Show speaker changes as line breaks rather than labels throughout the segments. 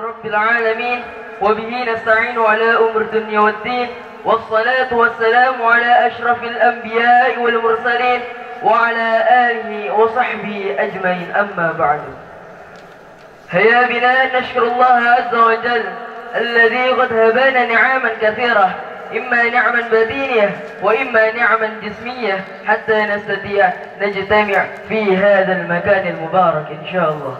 رب العالمين وبه نستعين على أمر الدنيا والدين والصلاة والسلام على أشرف الأنبياء والمرسلين وعلى آله وصحبه أجمعين أما بعد. هيا بنا نشكر الله عز وجل الذي قد هبانا نعاما كثيرة، إما نعما بدينية وإما نعما جسمية حتى نستطيع نجتمع في هذا المكان المبارك إن شاء الله.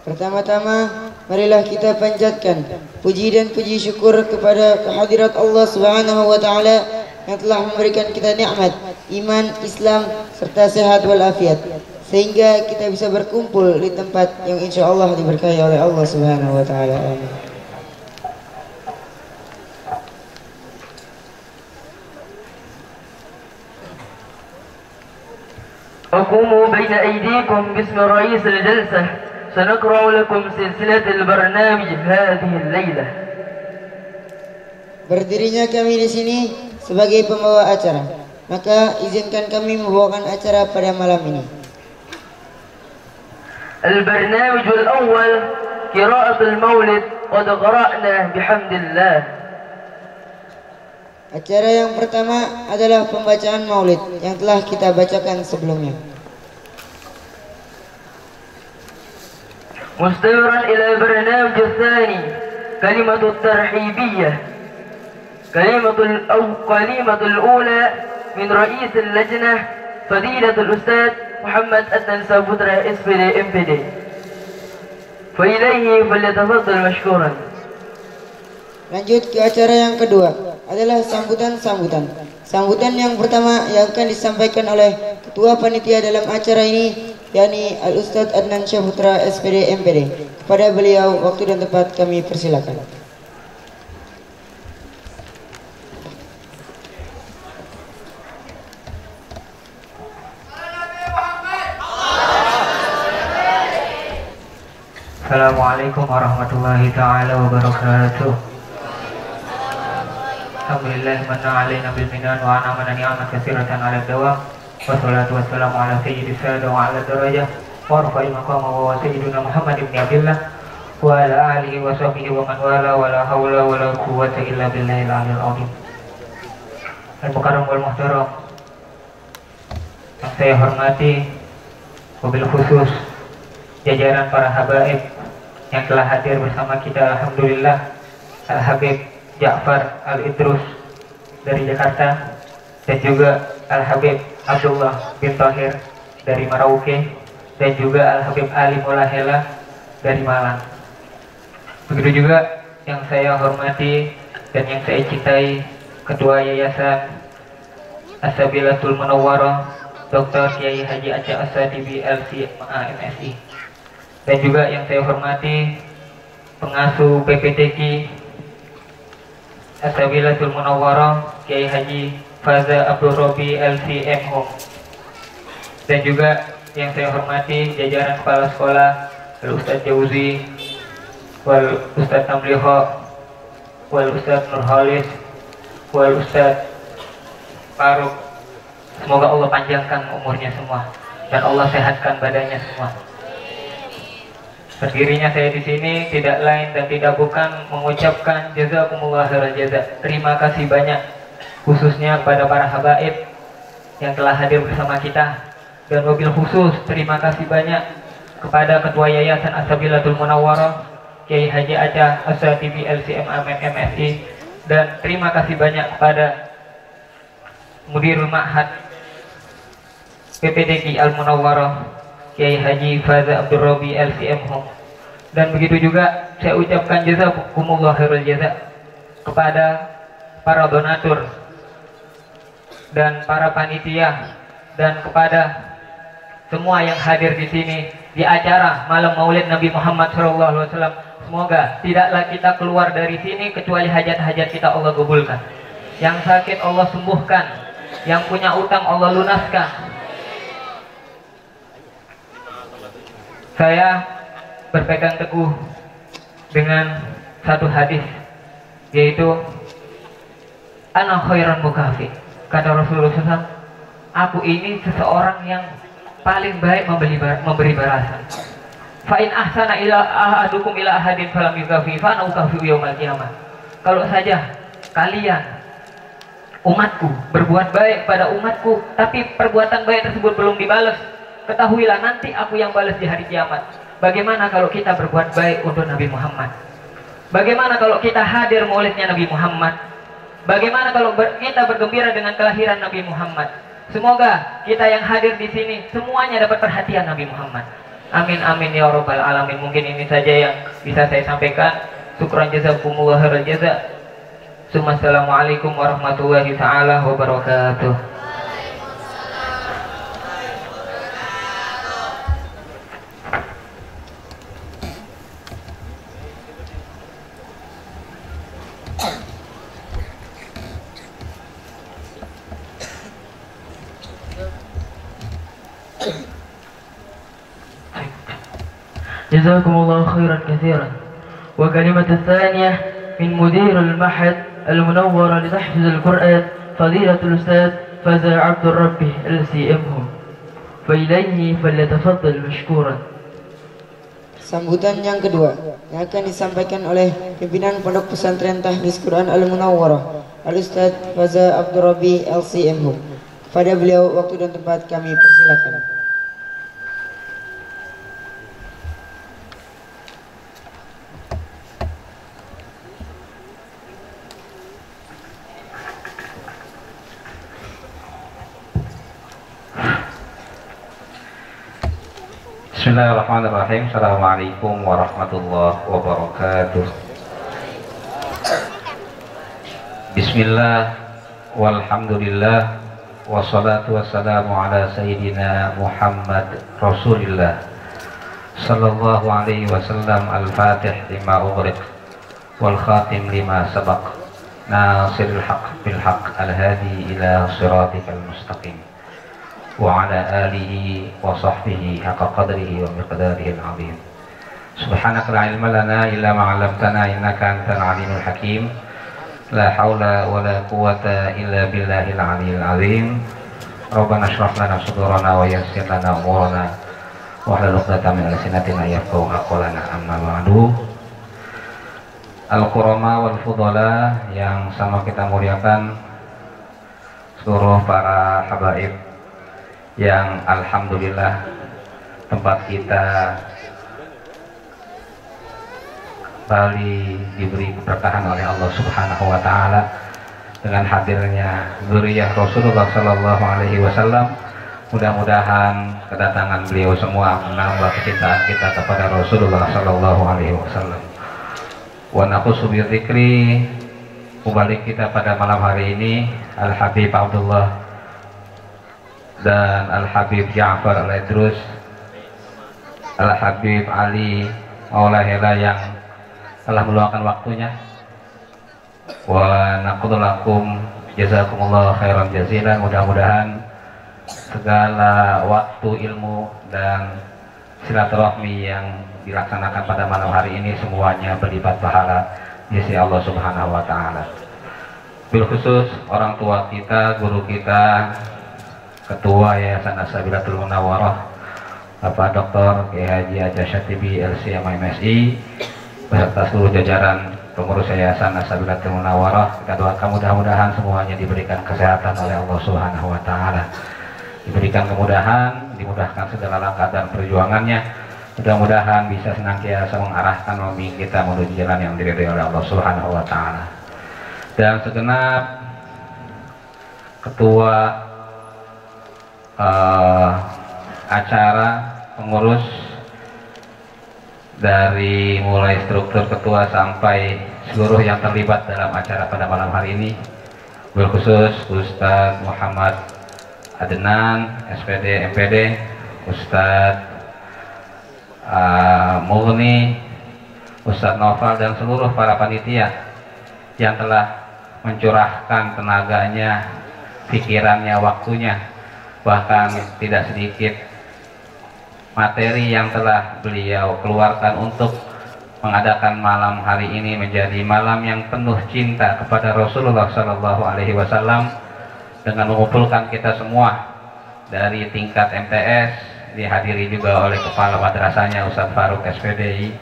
Pertama-tama, marilah kita panjatkan puji dan puji syukur kepada kehadirat Allah Subhanahu wa taala yang telah memberikan kita nikmat iman, Islam serta sehat walafiat sehingga kita bisa berkumpul di tempat yang insyaallah diberkahi oleh Allah Subhanahu wa taala. Amin.
أقوم بين أيديكم باسم رئيس الجلسة، سنقرأ لكم سلسلة البرنامج هذه الليلة.
Berdirinya kami di sini sebagai pembawa acara, maka izinkan kami membawakan acara pada malam ini.
البرنامج الأول قراءة المولد قد قرأنا بحمد الله.
Acara yang pertama adalah pembacaan maulid yang telah kita bacakan sebelumnya.
مستمرا إلى البرنامج الثاني كلمة الترحيبية، كلمة الأولى من رئيس اللجنة فضيلة الأستاذ محمد أدنان سابودرا SPD MPD، فإليه فليتفضل مشكورا.
Lanjut ke acara yang kedua adalah sambutan-sambutan. Sambutan yang pertama yang akan disampaikan oleh Ketua Panitia dalam acara ini, yakni Al-Ustadz Adnan Syahputra SPD MPD. Kepada beliau waktu dan tempat kami persilakan.
Assalamualaikum warahmatullahi ta'ala wabarakatuh. Alhamdulillah manna alaina bil minan wa an'amana ni'amat katsiratan 'ala dawam. Wassalatu wassalamu ala sayyidis sada wa 'ala darajah wa rafa'il maqam wa sayyidina Muhammad ibn Abdullah wa ala alihi wa sahbihi wa man wala wa la haula wa la quwwata illa billahil 'aliyyil 'azim. Al-Mukarram wal Muhtaram, yang saya hormati, wabil khusus jajaran para habaib yang telah hadir bersama kita, alhamdulillah, Al-Habib Ja'far Al-Idrus dari Jakarta dan juga Al-Habib Abdullah bin Tahir dari Merauke dan juga Al-Habib Ali Mulahela dari Malang. Begitu juga yang saya hormati dan yang saya cintai, Ketua Yayasan As-Sabilatul Munawwarah Dr. Kiai Haji Aceh As-Sadibi LCMA MSI, dan juga yang saya hormati pengasuh PPTQ As-Sabilatul Munawwarah Kiai Haji Faza Abdul Robi LCM Home, dan juga yang saya hormati jajaran kepala sekolah Al-Ustadz Jauzi wal Ustadz Tamliho wal Ustadz Nurhalis wal Ustadz Faruk. Semoga Allah panjangkan umurnya semua dan Allah sehatkan badannya semua. Berdirinya saya di sini tidak lain dan tidak bukan mengucapkan jazakumullah khairal jaza. Terima kasih banyak khususnya kepada para habaib yang telah hadir bersama kita, dan wabil khusus terima kasih banyak kepada Ketua Yayasan As-Sabilatul Munawwarah Kiai Haji Aceh As-Sadibi LCMA MSI, dan terima kasih banyak kepada Mudirul Ma'had PPTQ Al-Munawwarah Kiai Haji Faza Abdul Robi LCM Home. Dan begitu juga saya ucapkan jazakumullah khairul jaza kepada para donatur dan para panitia dan kepada semua yang hadir di sini di acara malam Maulid Nabi Muhammad SAW. Semoga tidaklah kita keluar dari sini kecuali hajat-hajat kita Allah kabulkan. Yang sakit Allah sembuhkan, yang punya utang Allah lunaskan. Saya berpegang teguh dengan satu hadis, yaitu ana khairan mukafi. Kata Rasulullah SAW, aku ini seseorang yang paling baik memberi balasan. Fa in ahsana ila ahadukum ila ahadin falam yukafi fa ana ukafi yaumil qiyamah. Kalau saja kalian umatku berbuat baik pada umatku, tapi perbuatan baik tersebut belum dibalas, ketahuilah nanti aku yang balas di hari kiamat. Bagaimana kalau kita berbuat baik untuk Nabi Muhammad? Bagaimana kalau kita hadir maulidnya Nabi Muhammad? Bagaimana kalau kita bergembira dengan kelahiran Nabi Muhammad? Semoga kita yang hadir di sini semuanya dapat perhatian Nabi Muhammad. Amin amin ya rabbal alamin. Mungkin ini saja yang bisa saya sampaikan. Syukran jazakumullah khairal jaza. Assalamualaikum warahmatullahi taala wabarakatuh.
جزاكم الله خيرا كثيرا. وكلمة الثانية من مدير المعهد المنور لتحفيظ القرآن فضيلة الأستاذ فزا عبد الرب LCM فإليه فليتفضل مشكورا.
Sambutan yang kedua yang akan disampaikan oleh pimpinan Pondok Pesantren Tahfiz Quran Al-Munawwarah Al-Ustaz Faza Abdul Rabbi LCM. Kepada beliau waktu dan tempat kami persilakan.
Bismillahirrahmanirrahim. Assalamualaikum warahmatullahi wabarakatuh. Bismillah walhamdulillah wassalatu wassalamu ala sayyidina Muhammad Rasulillah sallallahu alaihi wasallam. Al-Fatih lima ughriq wal khatim lima sabaq nasiril haq bil haq al-hadi ila siratikal mustaqim wa ala alihi wa sahbihi haqqa qadrihi wa miqdarihi al-azim. Subhanaka la ilma lana illa ma 'allamtana innaka antal alimul hakim. La haula wa la quwwata illa billahil aliyyil azim. Rabbana shrah lana sudurana wa yassir lana umurana wa hlul 'uqdatam min lisanatina yafqahu qawlana. Amma ba'du. Al-Qurama wal Fudala yang sama kita muliakan, seluruh para habaib yang alhamdulillah tempat kita kembali diberi keberkahan oleh Allah Subhanahu wa taala dengan hadirnya dzurriyyah Rasulullah sallallahu alaihi wasallam. Mudah-mudahan kedatangan beliau semua menambah kecintaan kita kepada Rasulullah sallallahu alaihi wasallam. Wa naqsu bi dzikri, mubalik kita pada malam hari ini Al-Habib Abdullah dan Al-Habib Ja'far Al-Idrus, Al-Habib Ali Maulahela yang telah meluangkan waktunya. Wa naqudulakum jazakumullah khairan jazilan. Mudah-mudahan segala waktu ilmu dan silaturahmi yang dilaksanakan pada malam hari ini semuanya berlipat pahala di sisi Allah Subhanahu wa taala. Bil khusus orang tua kita, guru kita, Ketua Yayasan As-Sabilatul Munawwarah Bapak Dr. Kiai Haji Aja Syatibi LCM MSI beserta seluruh jajaran pengurus Yayasan As-Sabilatul Munawwarah, kita doakan mudah-mudahan semuanya diberikan kesehatan oleh Allah Subhanahu wa taala, diberikan kemudahan, dimudahkan segala langkah dan perjuangannya, mudah-mudahan bisa senantiasa mengarahkan membimbing kita menuju jalan yang diridhai oleh Allah Subhanahu wa taala. Dan segenap ketua acara, pengurus dari mulai struktur ketua sampai seluruh yang terlibat dalam acara pada malam hari ini, berkhusus Ustadz Muhammad Adnan SPD MPD, Ustadz Mughni, Ustadz Noval dan seluruh para panitia yang telah mencurahkan tenaganya, pikirannya, waktunya, bahkan tidak sedikit materi yang telah beliau keluarkan untuk mengadakan malam hari ini menjadi malam yang penuh cinta kepada Rasulullah Sallallahu Alaihi Wasallam, dengan mengumpulkan kita semua dari tingkat MTS, dihadiri juga oleh Kepala Madrasahnya Ustadz Faruk SPD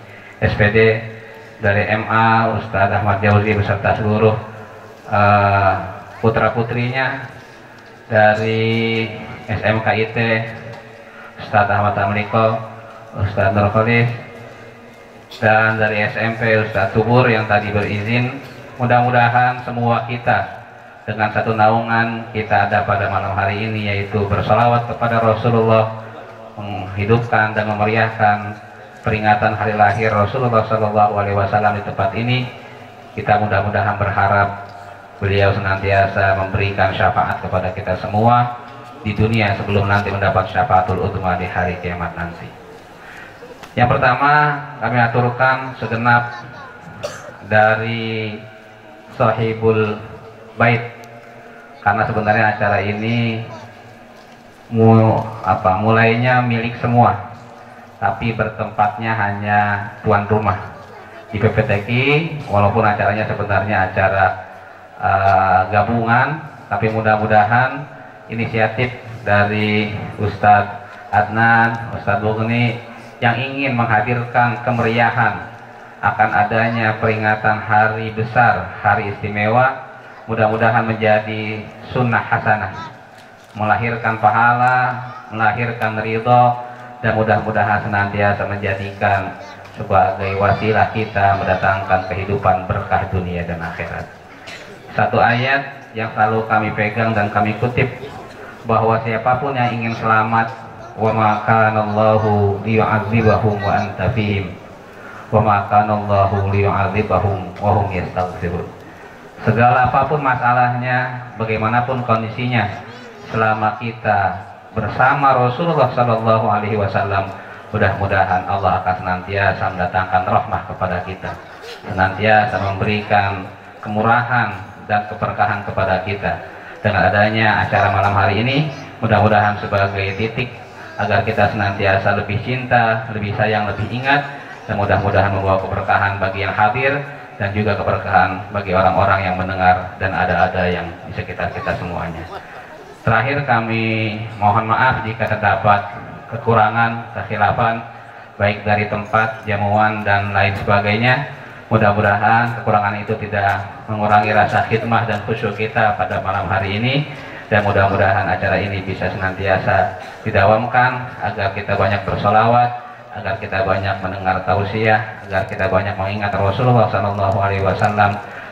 dari MA Ustadz Ahmad Jauzi beserta seluruh putra-putrinya, dari SMKIT Ustadz Ahmad Amriko, Ustadz Nur Khalis, dan dari SMP Ustadz Tubur yang tadi berizin. Mudah-mudahan semua kita dengan satu naungan kita ada pada malam hari ini, yaitu bersolawat kepada Rasulullah, menghidupkan dan memeriahkan peringatan hari lahir Rasulullah SAW di tempat ini. Kita mudah-mudahan berharap beliau senantiasa memberikan syafaat kepada kita semua di dunia sebelum nanti mendapat syafaatul uzma di hari kiamat nanti. Yang pertama, kami aturkan segenap dari Sahibul Bait, karena sebenarnya acara ini mulainya milik semua, tapi bertempatnya hanya tuan rumah di PPTQ, walaupun acaranya sebenarnya acara gabungan, tapi mudah-mudahan inisiatif dari Ustadz Adnan, Ustadz Bugni yang ingin menghadirkan kemeriahan akan adanya peringatan hari besar, hari istimewa, mudah-mudahan menjadi sunnah hasanah, melahirkan pahala, melahirkan ridho, dan mudah-mudahan senantiasa menjadikan sebagai wasilah kita mendatangkan kehidupan berkah dunia dan akhirat. Satu ayat yang selalu kami pegang dan kami kutip, bahwa siapapun yang ingin selamat, wa ma kana Allahu liyu'adzibahum wa anta fihim wa ma kana Allahu liyu'adzibahum wa hum yastaghfirun. Segala apapun masalahnya, bagaimanapun kondisinya, selama kita bersama Rasulullah Sallallahu Alaihi Wasallam, mudah-mudahan Allah akan senantiasa mendatangkan rahmah kepada kita, senantiasa memberikan kemurahan dan keberkahan kepada kita. Dengan adanya acara malam hari ini, mudah-mudahan sebagai titik agar kita senantiasa lebih cinta, lebih sayang, lebih ingat, dan mudah-mudahan membawa keberkahan bagi yang hadir dan juga keberkahan bagi orang-orang yang mendengar dan ada-ada yang di sekitar kita semuanya. Terakhir, kami mohon maaf jika terdapat kekurangan, kekhilafan baik dari tempat, jamuan dan lain sebagainya. Mudah-mudahan kekurangan itu tidak mengurangi rasa khidmah dan khusyuk kita pada malam hari ini, dan mudah-mudahan acara ini bisa senantiasa didawamkan agar kita banyak bersolawat, agar kita banyak mendengar tausiah, agar kita banyak mengingat Rasulullah SAW,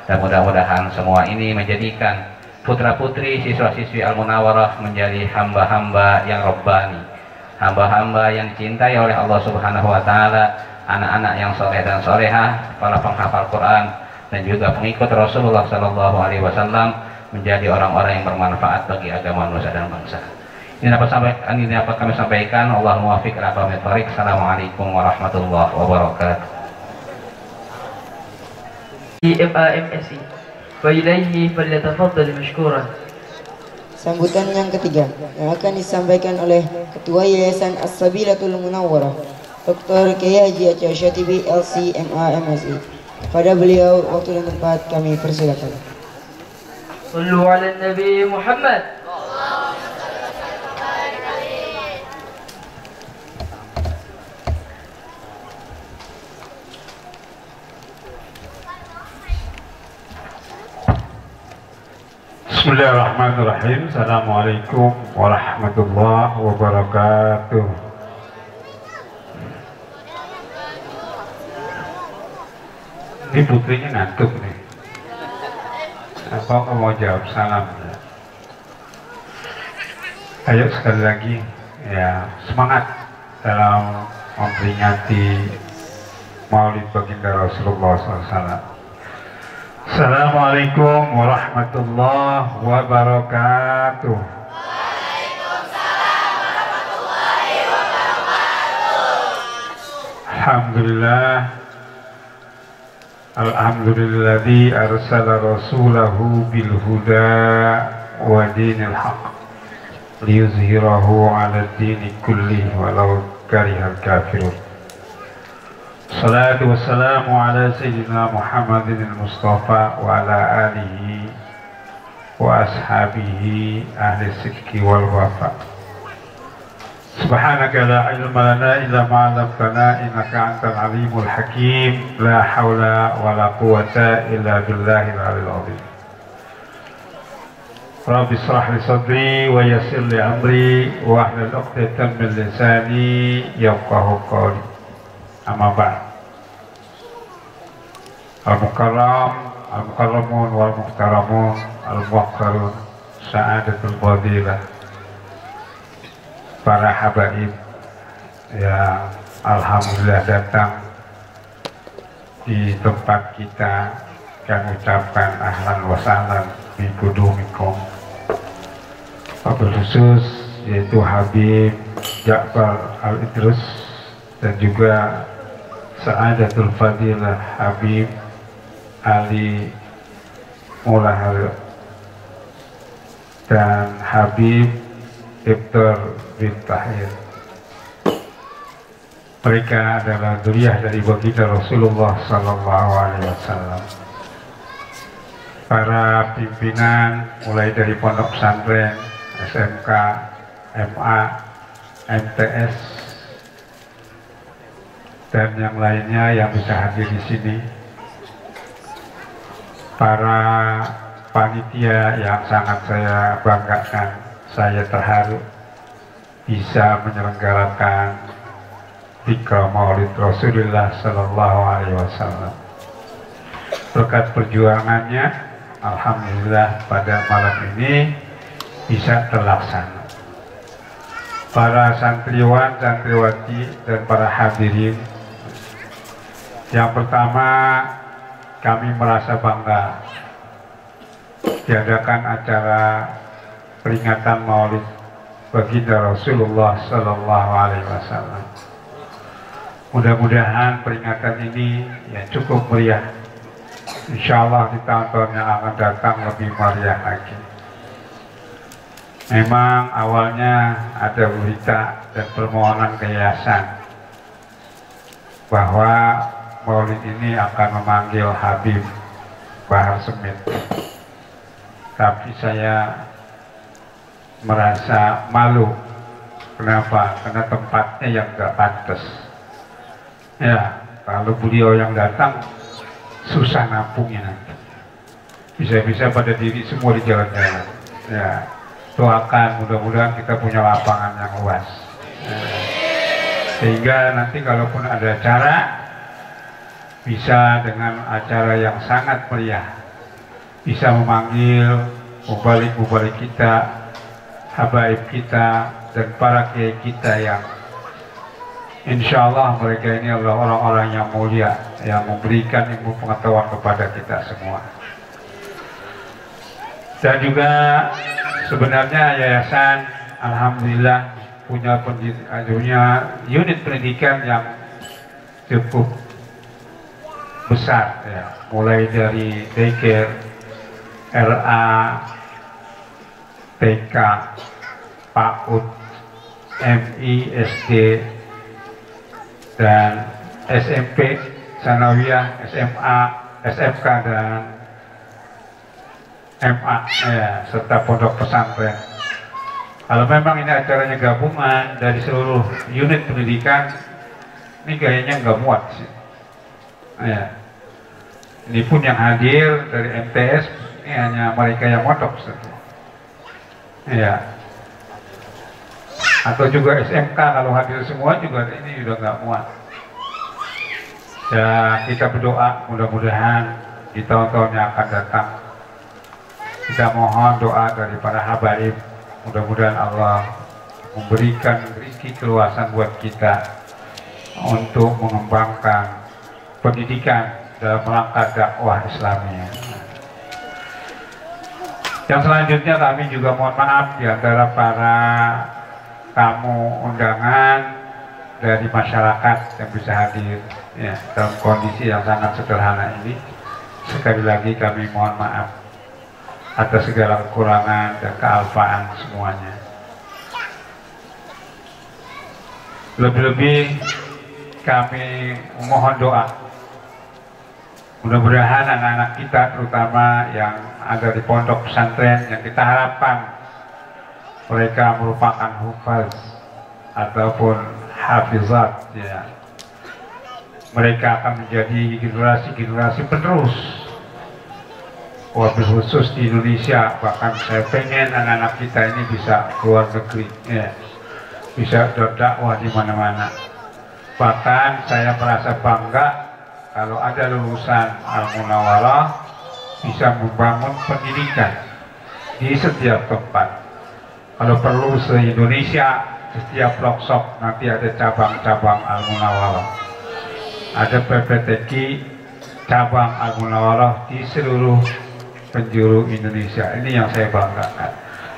dan mudah-mudahan semua ini menjadikan putra-putri siswa-siswi Al-Munawwarah menjadi hamba-hamba yang Rabbani, hamba-hamba yang dicintai oleh Allah Subhanahu wa Ta'ala, anak-anak yang soleh dan solehah, para penghafal Quran dan juga pengikut Rasulullah SAW, menjadi orang-orang yang bermanfaat bagi agama manusia dan bangsa. Ini dapat kami sampaikan. Allahumma muwaffiq ila aqwamit thoriq. Assalamualaikum warahmatullahi wabarakatuh.
MAMSI wa ilaihi falyatafaddal mashkuran.
Sambutan yang ketiga yang akan disampaikan oleh Ketua Yayasan As-Sabilatul Munawwarah, Dr. Kiai Haji Aceh Syatibi LC MAMSI. Pada beliau waktu dan tempat kami persilakan.
Sallu ala Nabi Muhammad.
Bismillahirrahmanirrahim. Assalamualaikum warahmatullahi wabarakatuh. Ini putrinya ngantuk nih. Apa kamu mau jawab salam? Ayo sekali lagi, ya, semangat dalam memperingati Maulid Baginda Rasulullah SAW. Assalamualaikum warahmatullahi wabarakatuh.
Waalaikumsalam warahmatullahi wabarakatuh.
Alhamdulilladzi arsala rasulahu bil huda wa dinil haqq liyuzhirahu 'ala ad-dini kullihi walau karihal kafirun. Salatu wassalamu ala sayyidina Muhammadin al-Mustafa wa ala alihi wa ashabihi ahli sidqi wal wafa. Subhanaka la ilma lana illa ma 'allamtana innaka antal alimul hakim. La haula wala quwwata illa billahil aliyil azim. Rabbi shrah li sadri wa yassir li amri wa hlul 'uqdatam min lisani yafqahu qawli. Amma ba'd. Al-mukarramun wal muhtaramun al-muwaqqarun sa'adatul fadilah, para habaib yang alhamdulillah datang di tempat kita, kami ucapkan ahlan wa sahlan bi qudumikum. Wabil khusus yaitu Habib Ja'far Al-Idrus dan juga Sa'adatul Fadilah Habib Ali Mulahar dan Habib Dr. bin Tahir. Mereka adalah dzurriyyah dari baginda Rasulullah Sallallahu Alaihi Wasallam. Para pimpinan mulai dari pondok pesantren, SMK, MA, MTS, dan yang lainnya yang bisa hadir di sini. Para panitia yang sangat saya banggakan, saya terharu bisa menyelenggarakan Zikra Maulid Rasulullah Sallallahu Alaihi Wasallam. Berkat perjuangannya, alhamdulillah pada malam ini bisa terlaksana. Para santriwan, santriwati, dan para hadirin, yang pertama kami merasa bangga diadakan acara peringatan Maulid baginda Rasulullah Sallallahu Alaihi Wasallam. Mudah-mudahan peringatan ini ya cukup meriah. Insya Allah di tahun-tahun yang akan datang lebih meriah lagi. Memang awalnya ada berita dan permohonan ke yayasan bahwa Maulid ini akan memanggil Habib Bahar Smith, tapi saya merasa malu. Kenapa? Karena tempatnya yang gak pantas. Ya, kalau beliau yang datang susah nampungnya nanti. Bisa-bisa pada diri semua di jalan-jalan. Ya, doakan mudah-mudahan kita punya lapangan yang luas. Ya. Sehingga nanti kalaupun ada acara, bisa dengan acara yang sangat meriah, bisa memanggil mubalik-mubalik kita, habaib kita, dan para kiai kita yang insya Allah mereka ini adalah orang-orang yang mulia, yang memberikan ilmu pengetahuan kepada kita semua. Dan juga sebenarnya yayasan alhamdulillah punya unit pendidikan yang cukup besar ya, mulai dari daycare, RA, TK, PAUD, MI, SD, dan SMP, Sanawiyah, SMA, SMK, dan MA ya, serta pondok pesantren. Kalau memang ini acaranya gabungan dari seluruh unit pendidikan, ini kayaknya nggak muat sih. Ya. Ini pun yang hadir dari MTS ini hanya mereka yang mondok saja. Ya. Atau juga SMK kalau hadir semua juga ini udah nggak muat. Ya, kita berdoa mudah-mudahan di tahun-tahun yang akan datang kita mohon doa dari para habaib, mudah-mudahan Allah memberikan rezeki keluasan buat kita untuk mengembangkan pendidikan dalam rangka dakwah Islamiyah. Yang selanjutnya kami juga mohon maaf di antara para tamu undangan dari masyarakat yang bisa hadir ya, dalam kondisi yang sangat sederhana ini. Sekali lagi kami mohon maaf atas segala kekurangan dan kealpaan semuanya. Lebih-lebih kami mohon doa, mudah-mudahan anak-anak kita terutama yang ada di pondok pesantren yang kita harapkan mereka merupakan hufaz, ataupun hafizat, ya, mereka akan menjadi generasi-generasi penerus. Wabil khusus di Indonesia, bahkan saya pengen anak-anak kita ini bisa keluar negeri, ya, bisa berdakwah di mana-mana. Bahkan saya merasa bangga kalau ada lulusan Al-Munawwarah bisa membangun pendidikan di setiap tempat. Kalau perlu se-Indonesia, setiap pelosok nanti ada cabang-cabang Al-Munawwarah. Ada PPTQ cabang Al-Munawwarah di seluruh penjuru Indonesia. Ini yang saya banggakan.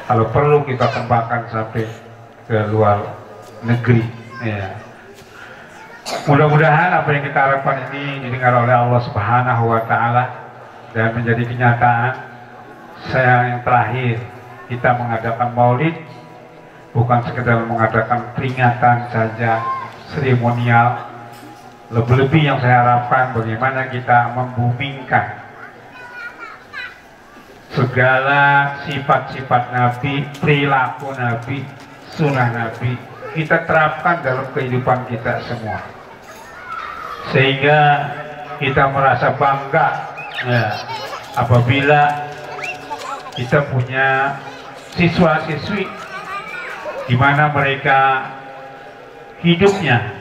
Kalau perlu kita kembangkan sampai ke luar negeri, ya. Mudah-mudahan apa yang kita harapkan ini didengar oleh Allah Subhanahu wa Ta'ala dan menjadi kenyataan. Yang terakhir, kita mengadakan maulid bukan sekedar mengadakan peringatan saja, seremonial. Lebih-lebih yang saya harapkan bagaimana kita membumingkan segala sifat-sifat Nabi, perilaku Nabi, sunnah Nabi, kita terapkan dalam kehidupan kita semua, sehingga kita merasa bangga, ya, apabila kita punya siswa-siswi di mana mereka hidupnya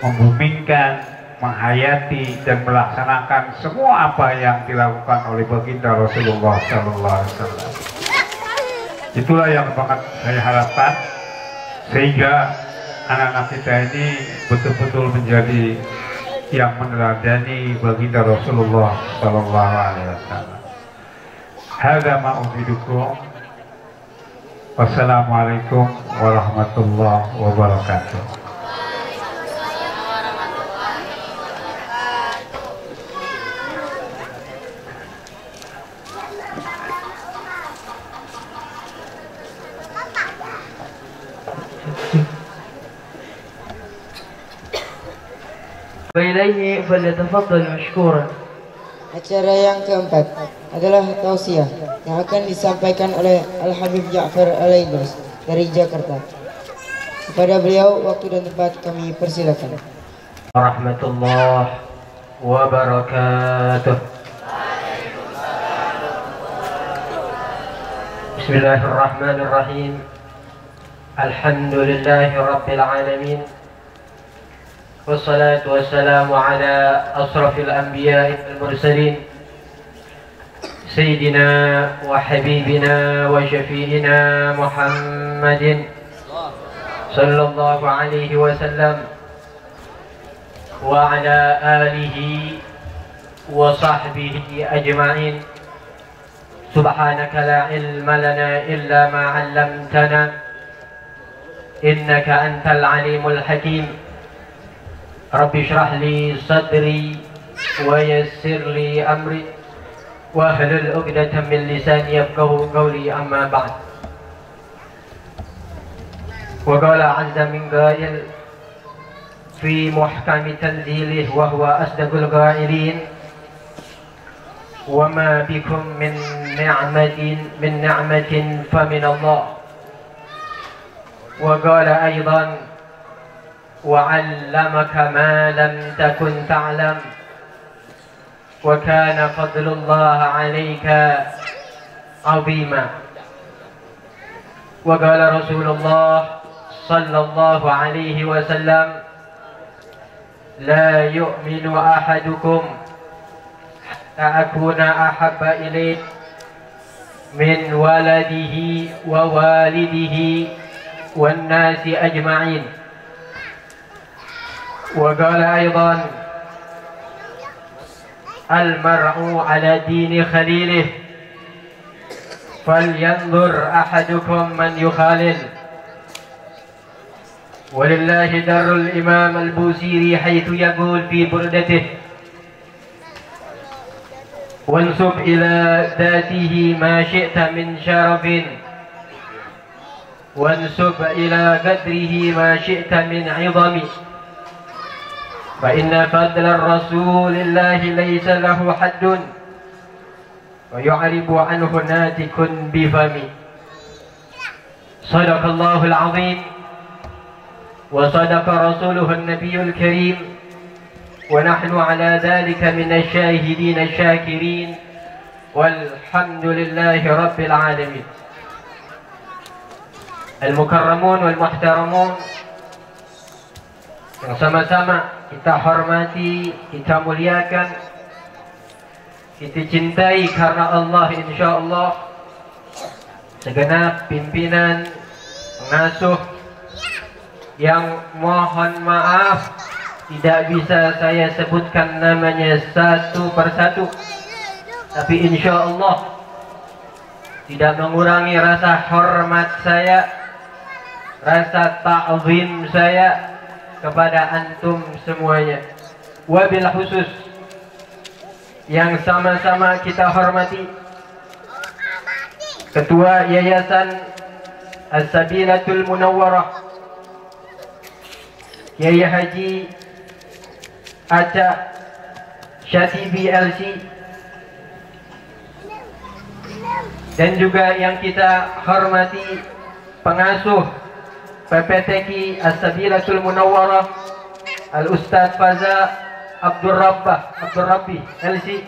membumingkan, menghayati dan melaksanakan semua apa yang dilakukan oleh baginda Rasulullah SAW. Itulah yang sangat saya harapkan, sehingga anak-anak kita ini betul-betul menjadi yang meneladani baginda Rasulullah SAW. Hadza ma ufidukum. Wassalamualaikum warahmatullahi wabarakatuh.
وإليه فليتفضل مشكورا.
Acara yang keempat adalah tausiah yang akan disampaikan oleh Al-Habib Ja'far Al-Aidrus dari Jakarta. Kepada beliau waktu dan tempat kami persilakan.
Warahmatullahi wabarakatuh. Bismillahirrahmanirrahim. Alhamdulillahi rabbil alamin. والصلاة والسلام على أشرف الأنبياء والمرسلين سيدنا وحبيبنا وشفيعنا محمد صلى الله عليه وسلم وعلى آله وصحبه أجمعين. سبحانك لا علم لنا إلا ما علمتنا إنك أنت العليم الحكيم. Rabbi shrah li sadri wa yassir li amri wa hlul 'uqdatam min lisani yafqahu qawli, amma ba'd. Wa qala 'azza min qa'il fi muhkami tanzilihi wa huwa asdaqul qa'ilin wa ma bikum min ni'matin fa min Allah. Wa qala aidan وعلمك ما لم تكن تعلم وكان فضل الله عليك عظيما. وقال رسول الله صلى الله عليه وسلم لا يؤمن أحدكم حتى أكون أحب إليه من ولده ووالده والناس أجمعين. وقال أيضا المرء على دين خليله فلينظر أحدكم من يخالل. ولله در الإمام البوصيري حيث يقول في بردته وانسب إلى ذاته ما شئت من شرف وانسب إلى قدره ما شئت من عظم فإن فضل الرسول الله ليس له حد ويعرب عنه ناتك بفم. صدق الله العظيم وصدق رسوله النبي الكريم ونحن على ذلك من الشاهدين الشاكرين والحمد لله رب العالمين. Al-Mukarramun wal Muhtaramun, yang sama-sama kita hormati, kita muliakan, kita cintai karena Allah, insyaallah, segenap pimpinan, pengasuh yang mohon maaf tidak bisa saya sebutkan namanya satu persatu, tapi insyaallah tidak mengurangi rasa hormat saya, rasa ta'zim saya kepada antum semuanya. Wabil khusus yang sama-sama kita hormati Ketua Yayasan As-Sabilatul Munawwarah Kiai Haji Aca Syatibi LC, dan juga yang kita hormati pengasuh PPTQ As-Sabilatul Munawwarah Al-Ustaz Faza Abdul Rabbi LC,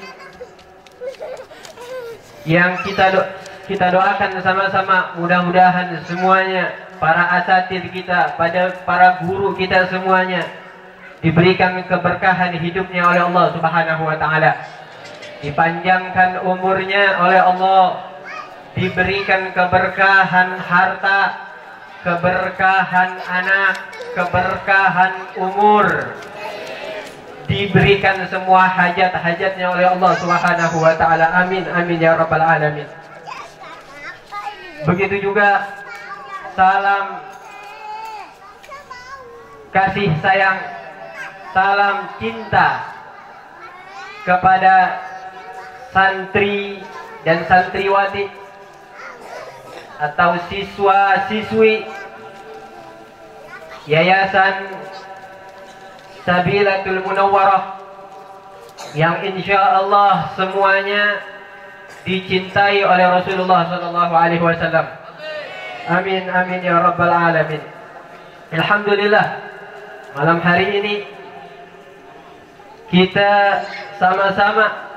yang kita doakan sama-sama mudah-mudahan semuanya, para asatidz kita, para guru kita semuanya diberikan keberkahan hidupnya oleh Allah Subhanahu wa taala, dipanjangkan umurnya oleh Allah, diberikan keberkahan harta, keberkahan anak, keberkahan umur, diberikan semua hajat-hajatnya oleh Allah Subhanahu wa taala. Amin amin ya rabbal alamin. Begitu juga salam kasih sayang, salam cinta kepada santri dan santriwati atau siswa-siswi Yayasan Sabilatul Munawwarah yang insyaallah semuanya dicintai oleh Rasulullah sallallahu alaihi wasallam. Amin amin ya rabbal alamin. Alhamdulillah, malam hari ini kita sama-sama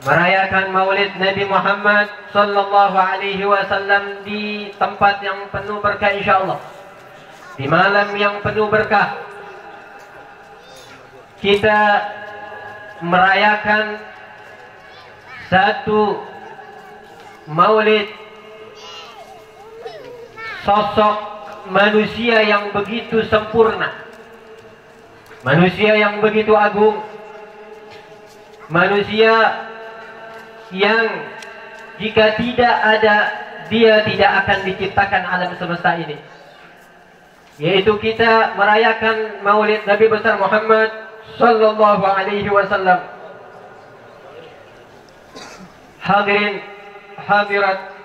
merayakan Maulid Nabi Muhammad sallallahu alaihi wasallam di tempat yang penuh berkah insyaallah. Di malam yang penuh berkah kita merayakan satu Maulid sosok manusia yang begitu sempurna, manusia yang begitu agung, manusia yang jika tidak ada dia tidak akan diciptakan alam semesta ini, yaitu kita merayakan Maulid Nabi besar Muhammad sallallahu alaihi wasallam. Hadirin hadirat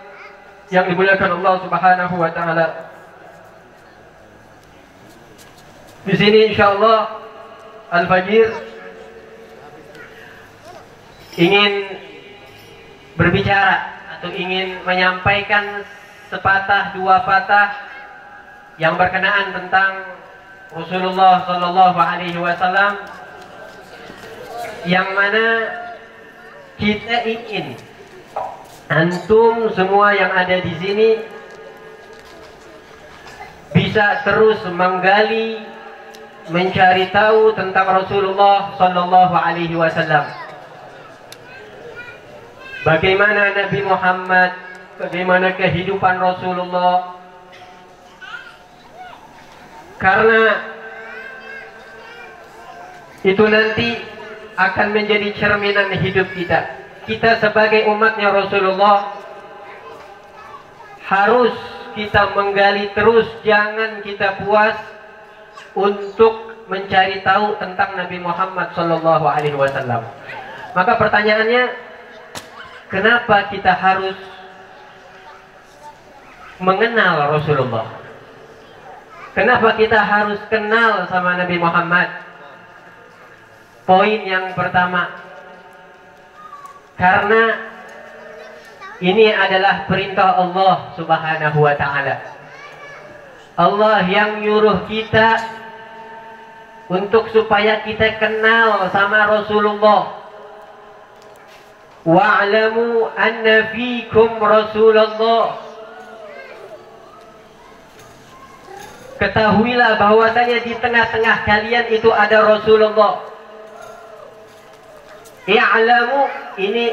yang dimuliakan Allah Subhanahu wa taala, di sini insyaallah Al-Fajir ingin berbicara atau ingin menyampaikan sepatah dua patah yang berkenaan tentang Rasulullah sallallahu alaihi wasallam, yang mana kita ingin antum semua yang ada di sini bisa terus menggali, mencari tahu tentang Rasulullah sallallahu alaihi wasallam. Bagaimana Nabi Muhammad, bagaimana kehidupan Rasulullah. Karena itu nanti akan menjadi cerminan hidup kita. Kita sebagai umatnya Rasulullah harus kita menggali terus, jangan kita puas untuk mencari tahu tentang Nabi Muhammad sallallahu alaihi wasallam. Maka pertanyaannya, kenapa kita harus mengenal Rasulullah? Kenapa kita harus kenal sama Nabi Muhammad? Poin yang pertama, karena ini adalah perintah Allah Subhanahu wa taala.
Allah yang nyuruh kita untuk supaya kita kenal sama Rasulullah. Wa'lamu anna fikum Rasulullah. Ketahuilah bahwasanya di tengah-tengah kalian itu ada Rasulullah. I'lamu ini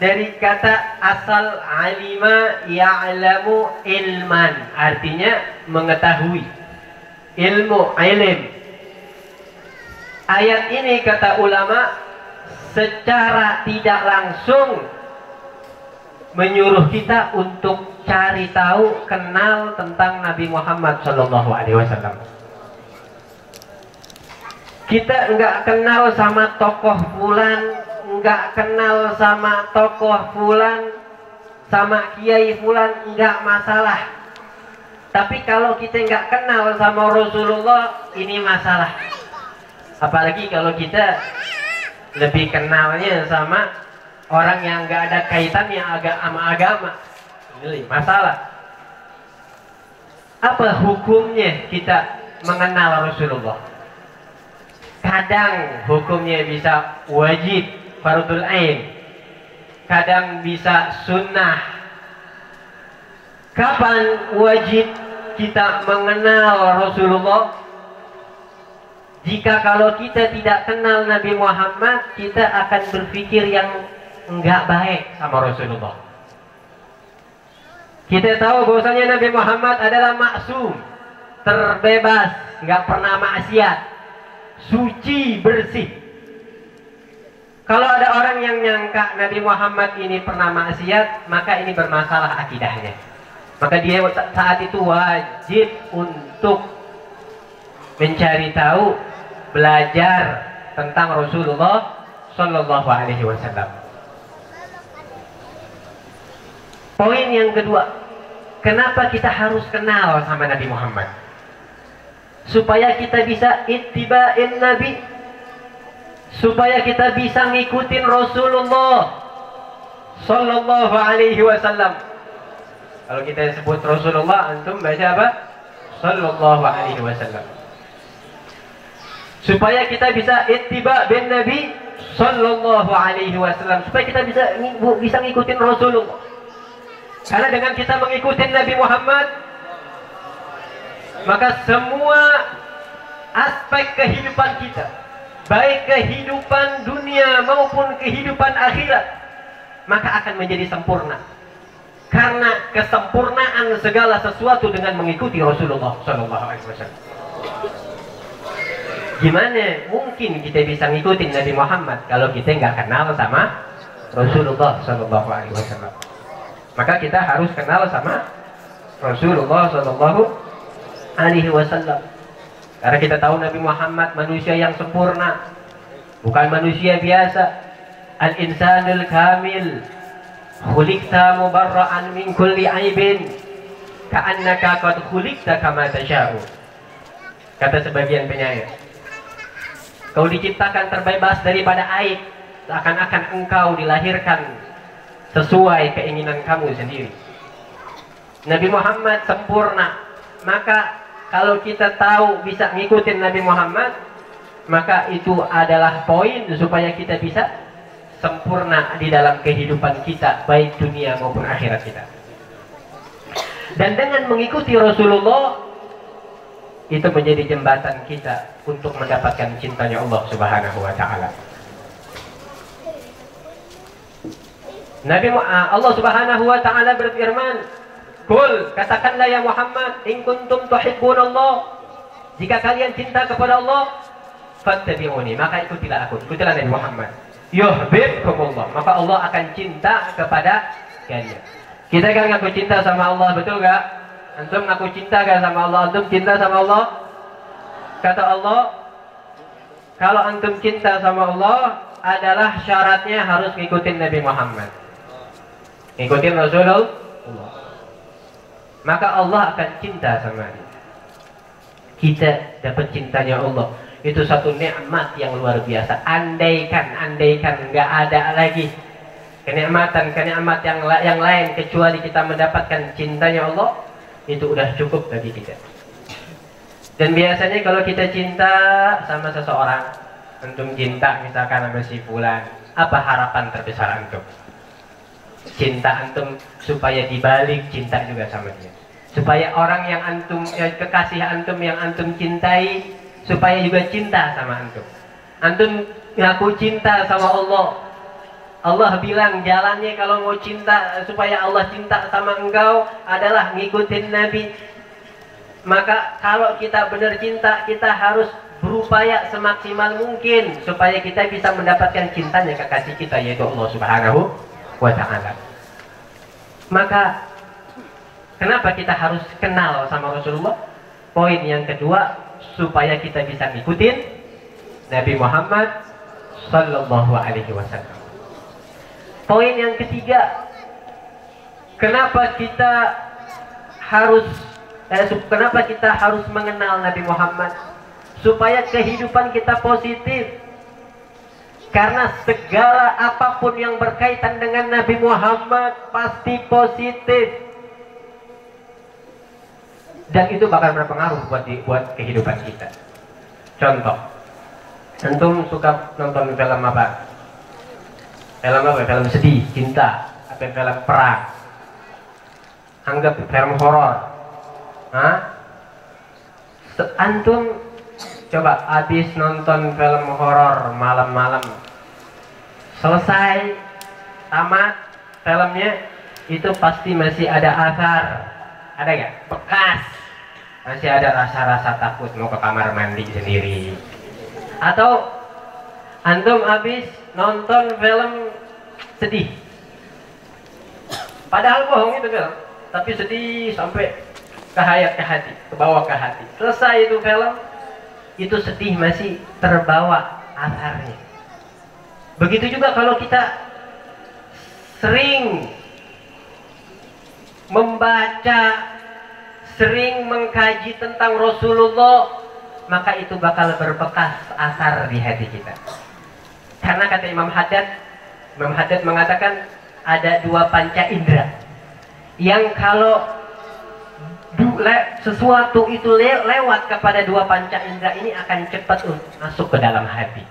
dari kata asal alima ya'lamu ilman, artinya mengetahui, ilmu, ilim. Ayat ini kata ulama secara tidak langsung menyuruh kita untuk cari tahu, kenal tentang Nabi Muhammad SAW. Kita nggak kenal sama tokoh fulan, nggak kenal sama tokoh fulan, sama kiai fulan, nggak masalah. Tapi kalau kita nggak kenal sama Rasulullah, ini masalah. Apalagi kalau kita lebih kenalnya sama orang yang nggak ada kaitannya sama agama, ini masalah. Apa hukumnya kita mengenal Rasulullah? Kadang hukumnya bisa wajib, fardul ain, kadang bisa sunnah. Kapan wajib kita mengenal Rasulullah? Jika kalau kita tidak kenal Nabi Muhammad, kita akan berpikir yang enggak baik sama Rasulullah. Kita tahu bahwasanya Nabi Muhammad adalah maksum, terbebas, enggak pernah maksiat, suci, bersih. Kalau ada orang yang nyangka Nabi Muhammad ini pernah maksiat, maka ini bermasalah akidahnya. Maka dia saat itu wajib untuk mencari tahu, belajar tentang Rasulullah Sallallahu Alaihi Wasallam. Poin yang kedua, kenapa kita harus kenal sama Nabi Muhammad? Supaya kita bisa ittiba'in Nabi, supaya kita bisa ngikutin Rasulullah Sallallahu Alaihi Wasallam. Kalau kita sebut Rasulullah, antum baca apa? Sallallahu Alaihi Wasallam. Supaya kita bisa ittiba' bin Nabi Sallallahu Alaihi Wasallam, supaya kita bisa ngikutin Rasulullah. Karena dengan kita mengikuti Nabi Muhammad, maka semua aspek kehidupan kita, baik kehidupan dunia maupun kehidupan akhirat, maka akan menjadi sempurna. Karena kesempurnaan segala sesuatu dengan mengikuti Rasulullah Sallallahu Alaihi Wasallam. Gimana mungkin kita bisa ngikutin Nabi Muhammad kalau kita nggak kenal sama Rasulullah Sallallahu Alaihi Wasallam? Maka kita harus kenal sama Rasulullah Sallallahu Alaihi Wasallam. Karena kita tahu Nabi Muhammad manusia yang sempurna, bukan manusia biasa. Al-insanul kamil, khuliqta mubarra'an min kulli aibin, ka'annaka qad khuliqta kama tasha'u. Kata sebagian penyair, kau diciptakan terbebas daripada aib, seakan-akan engkau dilahirkan sesuai keinginan kamu sendiri. Nabi Muhammad sempurna. Maka kalau kita tahu bisa ngikutin Nabi Muhammad, maka itu adalah poin supaya kita bisa sempurna di dalam kehidupan kita, baik dunia maupun akhirat kita. Dan dengan mengikuti Rasulullah, itu menjadi jembatan kita untuk mendapatkan cintanya Allah Subhanahu wa Ta'ala. Allah Subhanahu wa Ta'ala berfirman, "Qul," katakanlah ya Muhammad, "in kuntum tuhibbunallah," jika kalian cinta kepada Allah, fattabi'uni, maka ikutilah aku, ikutilah Nabi Muhammad. Yuhibbukumullah, maka Allah akan cinta kepada kalian. Kita kan ngaku cinta sama Allah, betul gak? Antum ngaku cinta gak sama Allah? Antum cinta sama Allah? Kata Allah, kalau antum cinta sama Allah, adalah syaratnya harus ngikutin Nabi Muhammad, ngikutin Rasulullah, maka Allah akan cinta sama dia. Kita dapat cintanya Allah, itu satu nikmat yang luar biasa. Andaikan nggak ada lagi kenikmatan yang lain kecuali kita mendapatkan cintanya Allah, itu udah cukup bagi kita. Dan biasanya kalau kita cinta sama seseorang, antum cinta misalkan sama si fulan, apa harapan terbesar antum? Cinta antum supaya dibalik cinta juga sama dia. Supaya orang yang antum, kekasih antum yang antum cintai, supaya juga cinta sama antum. Antum ngaku cinta sama Allah. Allah bilang jalannya kalau mau cinta, supaya Allah cinta sama engkau adalah ngikutin Nabi. Maka kalau kita benar cinta, kita harus berupaya semaksimal mungkin supaya kita bisa mendapatkan cintanya kekasih kita, yaitu Allah Subhanahu wa Ta'ala. Maka kenapa kita harus kenal sama Rasulullah? Poin yang kedua, supaya kita bisa ngikutin Nabi Muhammad Sallallahu Alaihi Wasallam. Poin yang ketiga, kenapa kita harus mengenal Nabi Muhammad? Supaya kehidupan kita positif. Karena segala apapun yang berkaitan dengan Nabi Muhammad pasti positif. Dan itu bakal berpengaruh buat kehidupan kita. Contoh, antum suka nonton film apa? Film apa? Film sedih, cinta, atau film perang? Anggap film horor. Antum coba habis nonton film horor malam-malam, selesai tamat filmnya, itu pasti masih ada asar, ada gak? Bekas, masih ada rasa-rasa takut mau ke kamar mandi sendiri. Atau antum habis nonton film sedih, padahal bohong itu film, tapi sedih sampai ke hati, ke bawah ke hati. Selesai itu film, itu sedih masih terbawa asarnya. Begitu juga kalau kita sering membaca, sering mengkaji tentang Rasulullah, maka itu bakal berbekas asar di hati kita. Karena kata Imam Haddad mengatakan ada dua panca indera yang kalau sesuatu itu lewat kepada dua panca indera ini akan cepat masuk ke dalam hati,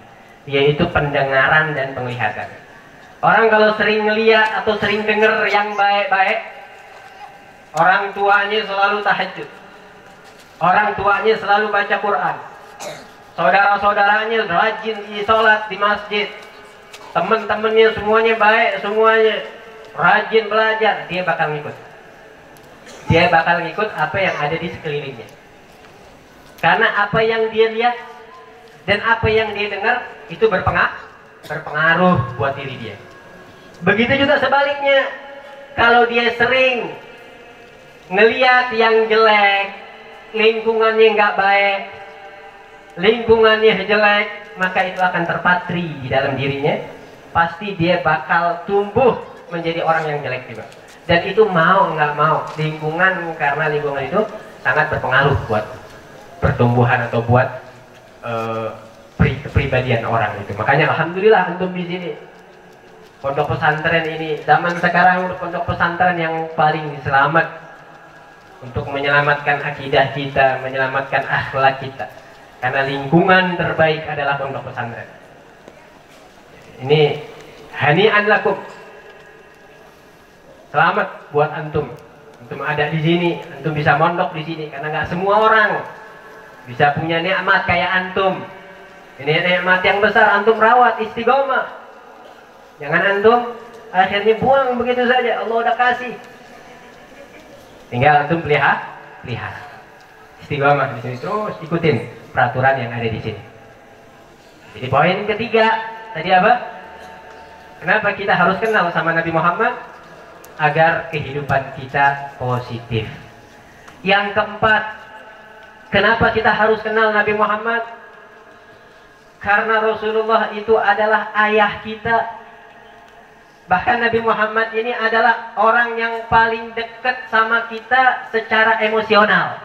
yaitu pendengaran dan penglihatan. Orang kalau sering melihat atau sering dengar yang baik-baik, orang tuanya selalu tahajud, orang tuanya selalu baca Quran, saudara-saudaranya rajin sholat di masjid, teman-temannya semuanya baik, semuanya rajin belajar, dia bakal ngikut. Dia bakal ngikut apa yang ada di sekelilingnya. Karena apa yang dia lihat dan apa yang dia dengar itu berpengaruh buat diri dia. Begitu juga sebaliknya, kalau dia sering ngelihat yang jelek, lingkungannya nggak baik, lingkungannya jelek, maka itu akan terpatri di dalam dirinya. Pasti dia bakal tumbuh menjadi orang yang jelek juga. Dan itu mau nggak mau lingkungan, karena lingkungan itu sangat berpengaruh buat pertumbuhan atau buat kepribadian orang itu. Makanya alhamdulillah antum di sini pondok pesantren ini, zaman sekarang pondok pesantren yang paling selamat untuk menyelamatkan akidah kita, menyelamatkan akhlak kita. Karena lingkungan terbaik adalah pondok pesantren. Ini hani'an lakum. Selamat buat antum. Antum ada di sini, antum bisa mondok di sini, karena nggak semua orang bisa punya nikmat kayak antum. Ini nikmat yang besar, antum rawat, istiqomah. Jangan antum akhirnya buang begitu saja. Allah udah kasih, tinggal antum pelihara. Istiqomah di sini, terus ikutin peraturan yang ada di sini. Jadi poin ketiga tadi apa? Kenapa kita harus kenal sama Nabi Muhammad? Agar kehidupan kita positif. Yang keempat, kenapa kita harus kenal Nabi Muhammad? Karena Rasulullah itu adalah ayah kita. Bahkan Nabi Muhammad ini adalah orang yang paling dekat sama kita secara emosional.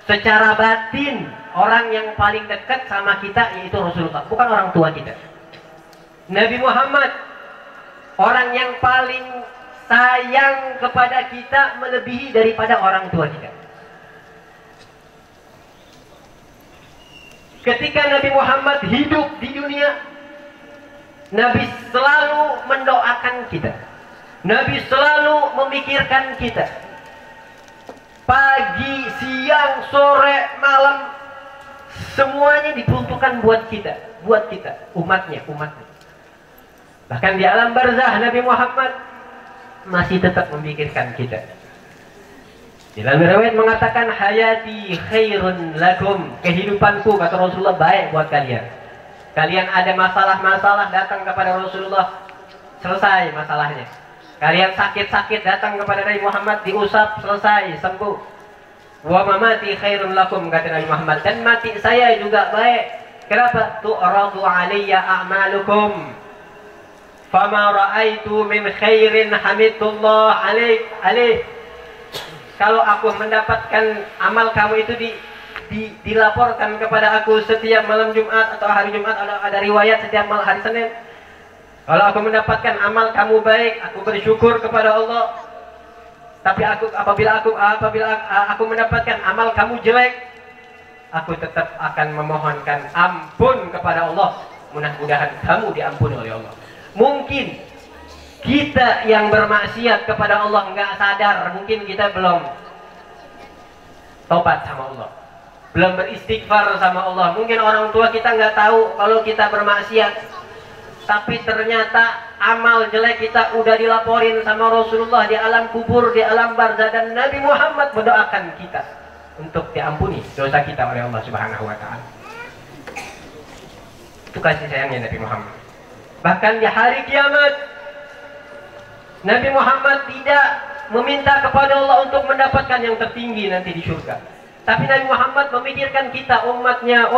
Secara batin, orang yang paling dekat sama kita yaitu Rasulullah, bukan orang tua kita. Nabi Muhammad, orang yang paling sayang kepada kita melebihi daripada orang tua kita. Ketika Nabi Muhammad hidup di dunia, Nabi selalu mendoakan kita. Nabi selalu memikirkan kita. Pagi, siang, sore, malam, semuanya diperuntukkan buat kita, umatnya. Bahkan di alam barzah Nabi Muhammad masih tetap memikirkan kita. Di dalam riwayat mengatakan hayati khairun lakum, kehidupanku kata Rasulullah baik buat kalian. Kalian ada masalah-masalah datang kepada Rasulullah, selesai masalahnya. Kalian sakit-sakit datang kepada Nabi Muhammad, diusap, selesai, sembuh. Wa mamati khairun lakum kata Nabi Muhammad, dan mati saya juga baik. Kenapa? Tu'radu alayya a'malukum fama ra'aitu min khairin hamidullah alaih. Kalau aku mendapatkan amal kamu itu dilaporkan kepada aku setiap malam Jumat atau hari Jumat, ada riwayat setiap malam hari Senin. Kalau aku mendapatkan amal kamu baik, aku bersyukur kepada Allah. Tapi apabila aku mendapatkan amal kamu jelek, aku tetap akan memohonkan ampun kepada Allah. Mudah-mudahan kamu diampuni oleh Allah. Mungkin kita yang bermaksiat kepada Allah nggak sadar, mungkin kita belum tobat sama Allah, belum beristighfar sama Allah. Mungkin orang tua kita nggak tahu kalau kita bermaksiat, tapi ternyata amal jelek kita udah dilaporin sama Rasulullah di alam kubur, di alam barzah, dan Nabi Muhammad mendoakan kita untuk diampuni dosa kita oleh Allah Subhanahu wa Ta'ala. Itu kasih sayangnya Nabi Muhammad. Bahkan di hari kiamat, Nabi Muhammad tidak meminta kepada Allah untuk mendapatkan yang tertinggi nanti di surga. Tapi Nabi Muhammad memikirkan kita, umatnya.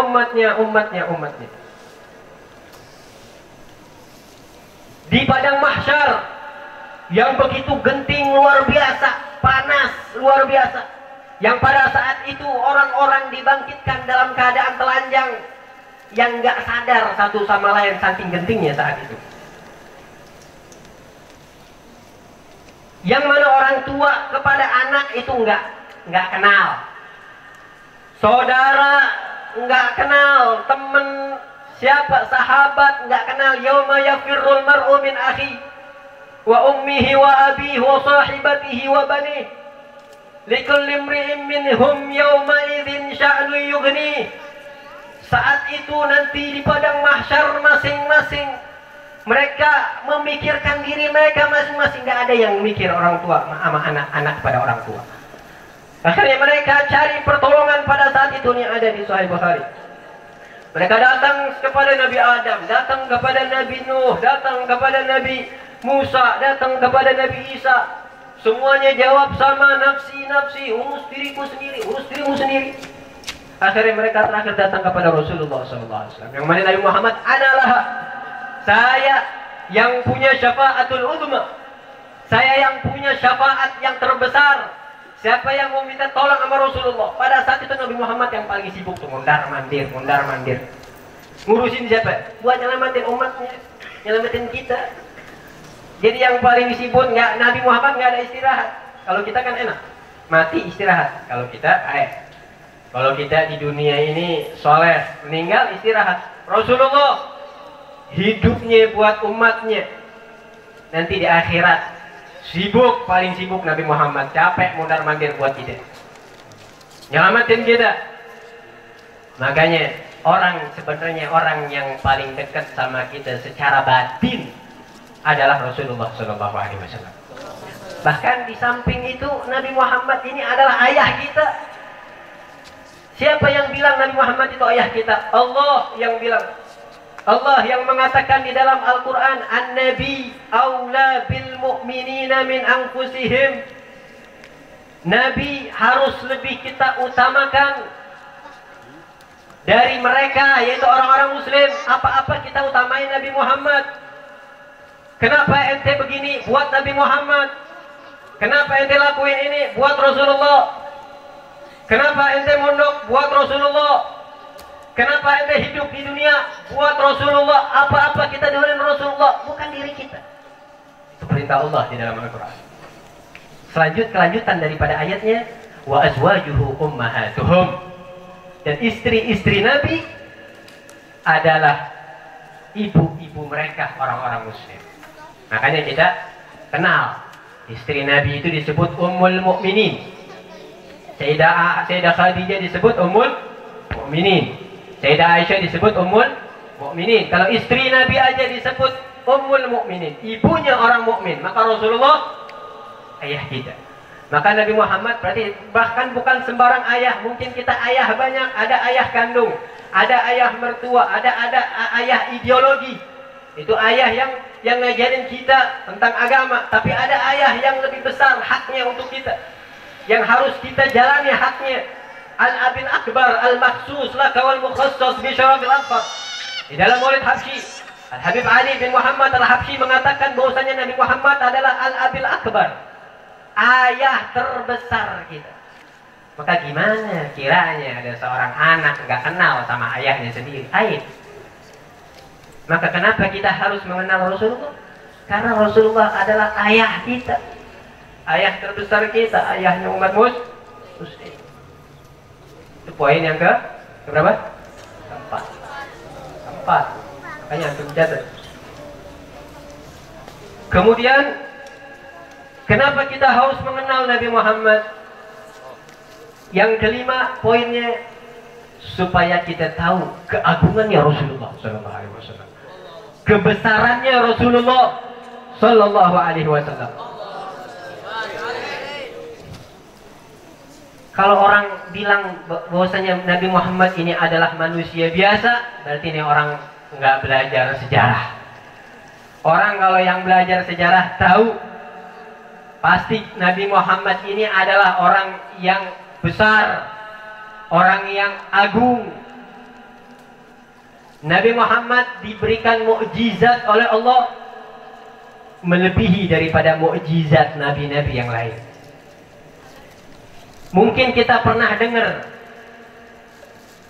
Di padang mahsyar yang begitu genting luar biasa, panas luar biasa, yang pada saat itu orang-orang dibangkitkan dalam keadaan telanjang, yang nggak sadar satu sama lain saking gentingnya saat itu. Yang mana orang tua kepada anak itu nggak kenal, saudara nggak kenal, teman siapa, sahabat nggak kenal. Yauma yafirrul mar'u min akhi wa ummihi wa abihi wa sahibatihi wa banihi likulli imri'in minhum yauma idzin sya'nu yughni. Saat itu nanti di padang mahsyar masing-masing mereka memikirkan diri mereka masing-masing, nggak ada yang mikir orang tua sama anak-anak pada orang tua. Akhirnya mereka cari pertolongan pada saat itu, yang ada di Sahih Bukhari. Mereka datang kepada Nabi Adam, datang kepada Nabi Nuh, datang kepada Nabi Musa, datang kepada Nabi Isa. Semuanya jawab sama, nafsi, urus diriku sendiri, urus dirimu sendiri. Akhirnya mereka terakhir datang kepada Rasulullah SAW, yang mana Nabi Muhammad adalah saya yang punya syafaatul uzma, saya yang punya syafaat yang terbesar. Siapa yang mau minta tolong sama Rasulullah? Pada saat itu Nabi Muhammad yang paling sibuk tuh, mondar mandir. Ngurusin siapa? Buat nyelamatin umatnya, nyelamatin kita. Jadi yang paling sibuk Nabi Muhammad nggak ada istirahat. Kalau kita kan enak, mati istirahat. Kalau kita di dunia ini soleh, meninggal istirahat. Rasulullah hidupnya buat umatnya. Nanti di akhirat sibuk, paling sibuk Nabi Muhammad, capek mondar mandir buat kita, nyelamatin kita. Makanya sebenarnya orang yang paling dekat sama kita secara batin adalah Rasulullah SAW. Bahkan di samping itu Nabi Muhammad ini adalah ayah kita. Siapa yang bilang Nabi Muhammad itu ayah kita? Allah yang bilang. Allah yang mengatakan di dalam Al-Quran, An-Nabi awla bil mu'minina min anfusihim. Nabi harus lebih kita utamakan dari mereka, yaitu orang-orang muslim. Apa-apa kita utamain Nabi Muhammad. Kenapa ente begini buat Nabi Muhammad? Kenapa ente lakuin ini buat Rasulullah? Kenapa ente mondok buat Rasulullah? Kenapa ente hidup di dunia buat Rasulullah? Apa-apa kita dengerin Rasulullah, bukan diri kita. Itu perintah Allah di dalam Al-Quran. Kelanjutan daripada ayatnya, wa azwajuhu ummahatuhum. Dan istri-istri Nabi adalah ibu-ibu mereka, orang-orang muslim. Makanya kita kenal istri Nabi itu disebut Ummul Mukminin. Sayyidah Khadijah disebut Ummul Mukminin. Sayyidah Aisyah disebut Ummul Mukminin. Kalau istri Nabi aja disebut Ummul Mukminin, ibunya orang mukmin, maka Rasulullah ayah kita. Maka Nabi Muhammad berarti bahkan bukan sembarang ayah. Mungkin kita ayah banyak, ada ayah kandung, ada ayah mertua, ada ayah ideologi. Itu ayah yang ngajarin kita tentang agama. Tapi ada ayah yang lebih besar haknya untuk kita, yang harus kita jalani haknya. Al-Abil Akbar Al-Makhsus Laka wal Mukhassas bi Syarabil Anfar. Di dalam Maulid Habsyi, Al-Habib Ali bin Muhammad Al-Habsyi mengatakan bahwasanya Nabi Muhammad adalah Al-Abil Akbar, ayah terbesar kita. Maka gimana kiranya ada seorang anak nggak kenal sama ayahnya sendiri? Aib. Maka kenapa kita harus mengenal Rasulullah? Karena Rasulullah adalah ayah kita, ayah terbesar kita, ayahnya umat muslim. Itu poin yang keberapa? Keempat. Makanya antum catat. Kemudian kenapa kita harus mengenal Nabi Muhammad? Yang kelima poinnya, supaya kita tahu keagungannya Rasulullah Sallallahu Alaihi Wasallam, kebesarannya Rasulullah Sallallahu Alaihi Wasallam. Kalau orang bilang bahwasanya Nabi Muhammad ini adalah manusia biasa, berarti ini orang nggak belajar sejarah. Orang kalau yang belajar sejarah tahu pasti Nabi Muhammad ini adalah orang yang besar, orang yang agung. Nabi Muhammad diberikan mukjizat oleh Allah melebihi daripada mukjizat nabi-nabi yang lain. Mungkin kita pernah dengar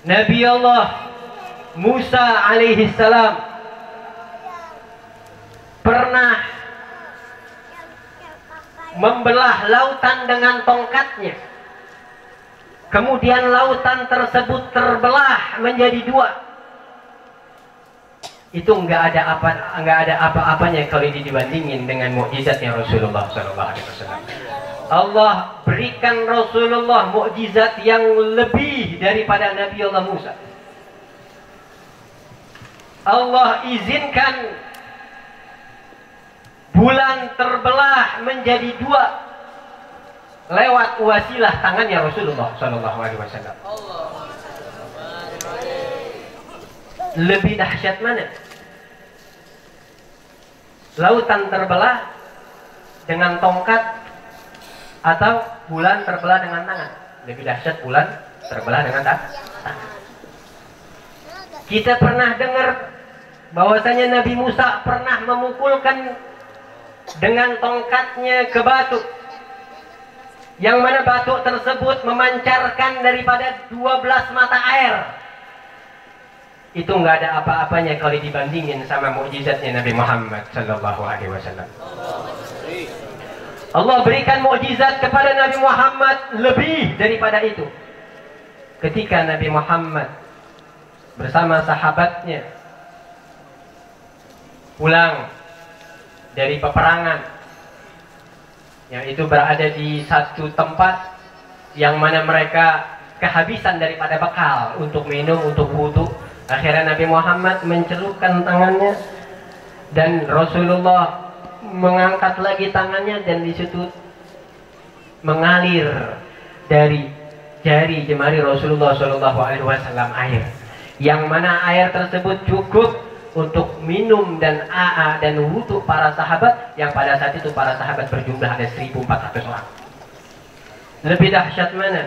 Nabi Allah Musa alaihi salam pernah membelah lautan dengan tongkatnya. Kemudian lautan tersebut terbelah menjadi dua. Itu enggak ada apa-apanya kalau dibandingin dengan mukjizatnya Rasulullah sallallahu alaihi wasallam. Allah berikan Rasulullah mukjizat yang lebih daripada Nabi Allah Musa. Allah izinkan bulan terbelah menjadi dua lewat wasilah tangannya Rasulullah sallallahu alaihi wasallam. Lebih dahsyat mana? Lautan terbelah dengan tongkat atau bulan terbelah dengan tangan? Lebih dahsyat bulan terbelah dengan tangan. Kita pernah dengar bahwasanya Nabi Musa pernah memukulkan dengan tongkatnya ke batu, yang mana batu tersebut memancarkan daripada 12 mata air. Itu nggak ada apa-apanya kalau dibandingin sama mukjizatnya Nabi Muhammad sallallahu alaihi wasallam. Allah berikan mukjizat kepada Nabi Muhammad lebih daripada itu. Ketika Nabi Muhammad bersama sahabatnya pulang dari peperangan, yang itu berada di satu tempat yang mana mereka kehabisan daripada bekal untuk minum, untuk wudu. Akhirnya Nabi Muhammad mencelupkan tangannya dan Rasulullah mengangkat lagi tangannya, dan di situ mengalir dari jari jemari Rasulullah Shallallahu Alaihi Wasallam air, yang mana air tersebut cukup untuk minum dan dan wudu para sahabat, yang pada saat itu para sahabat berjumlah ada 1.400 orang. Lebih dahsyat mana?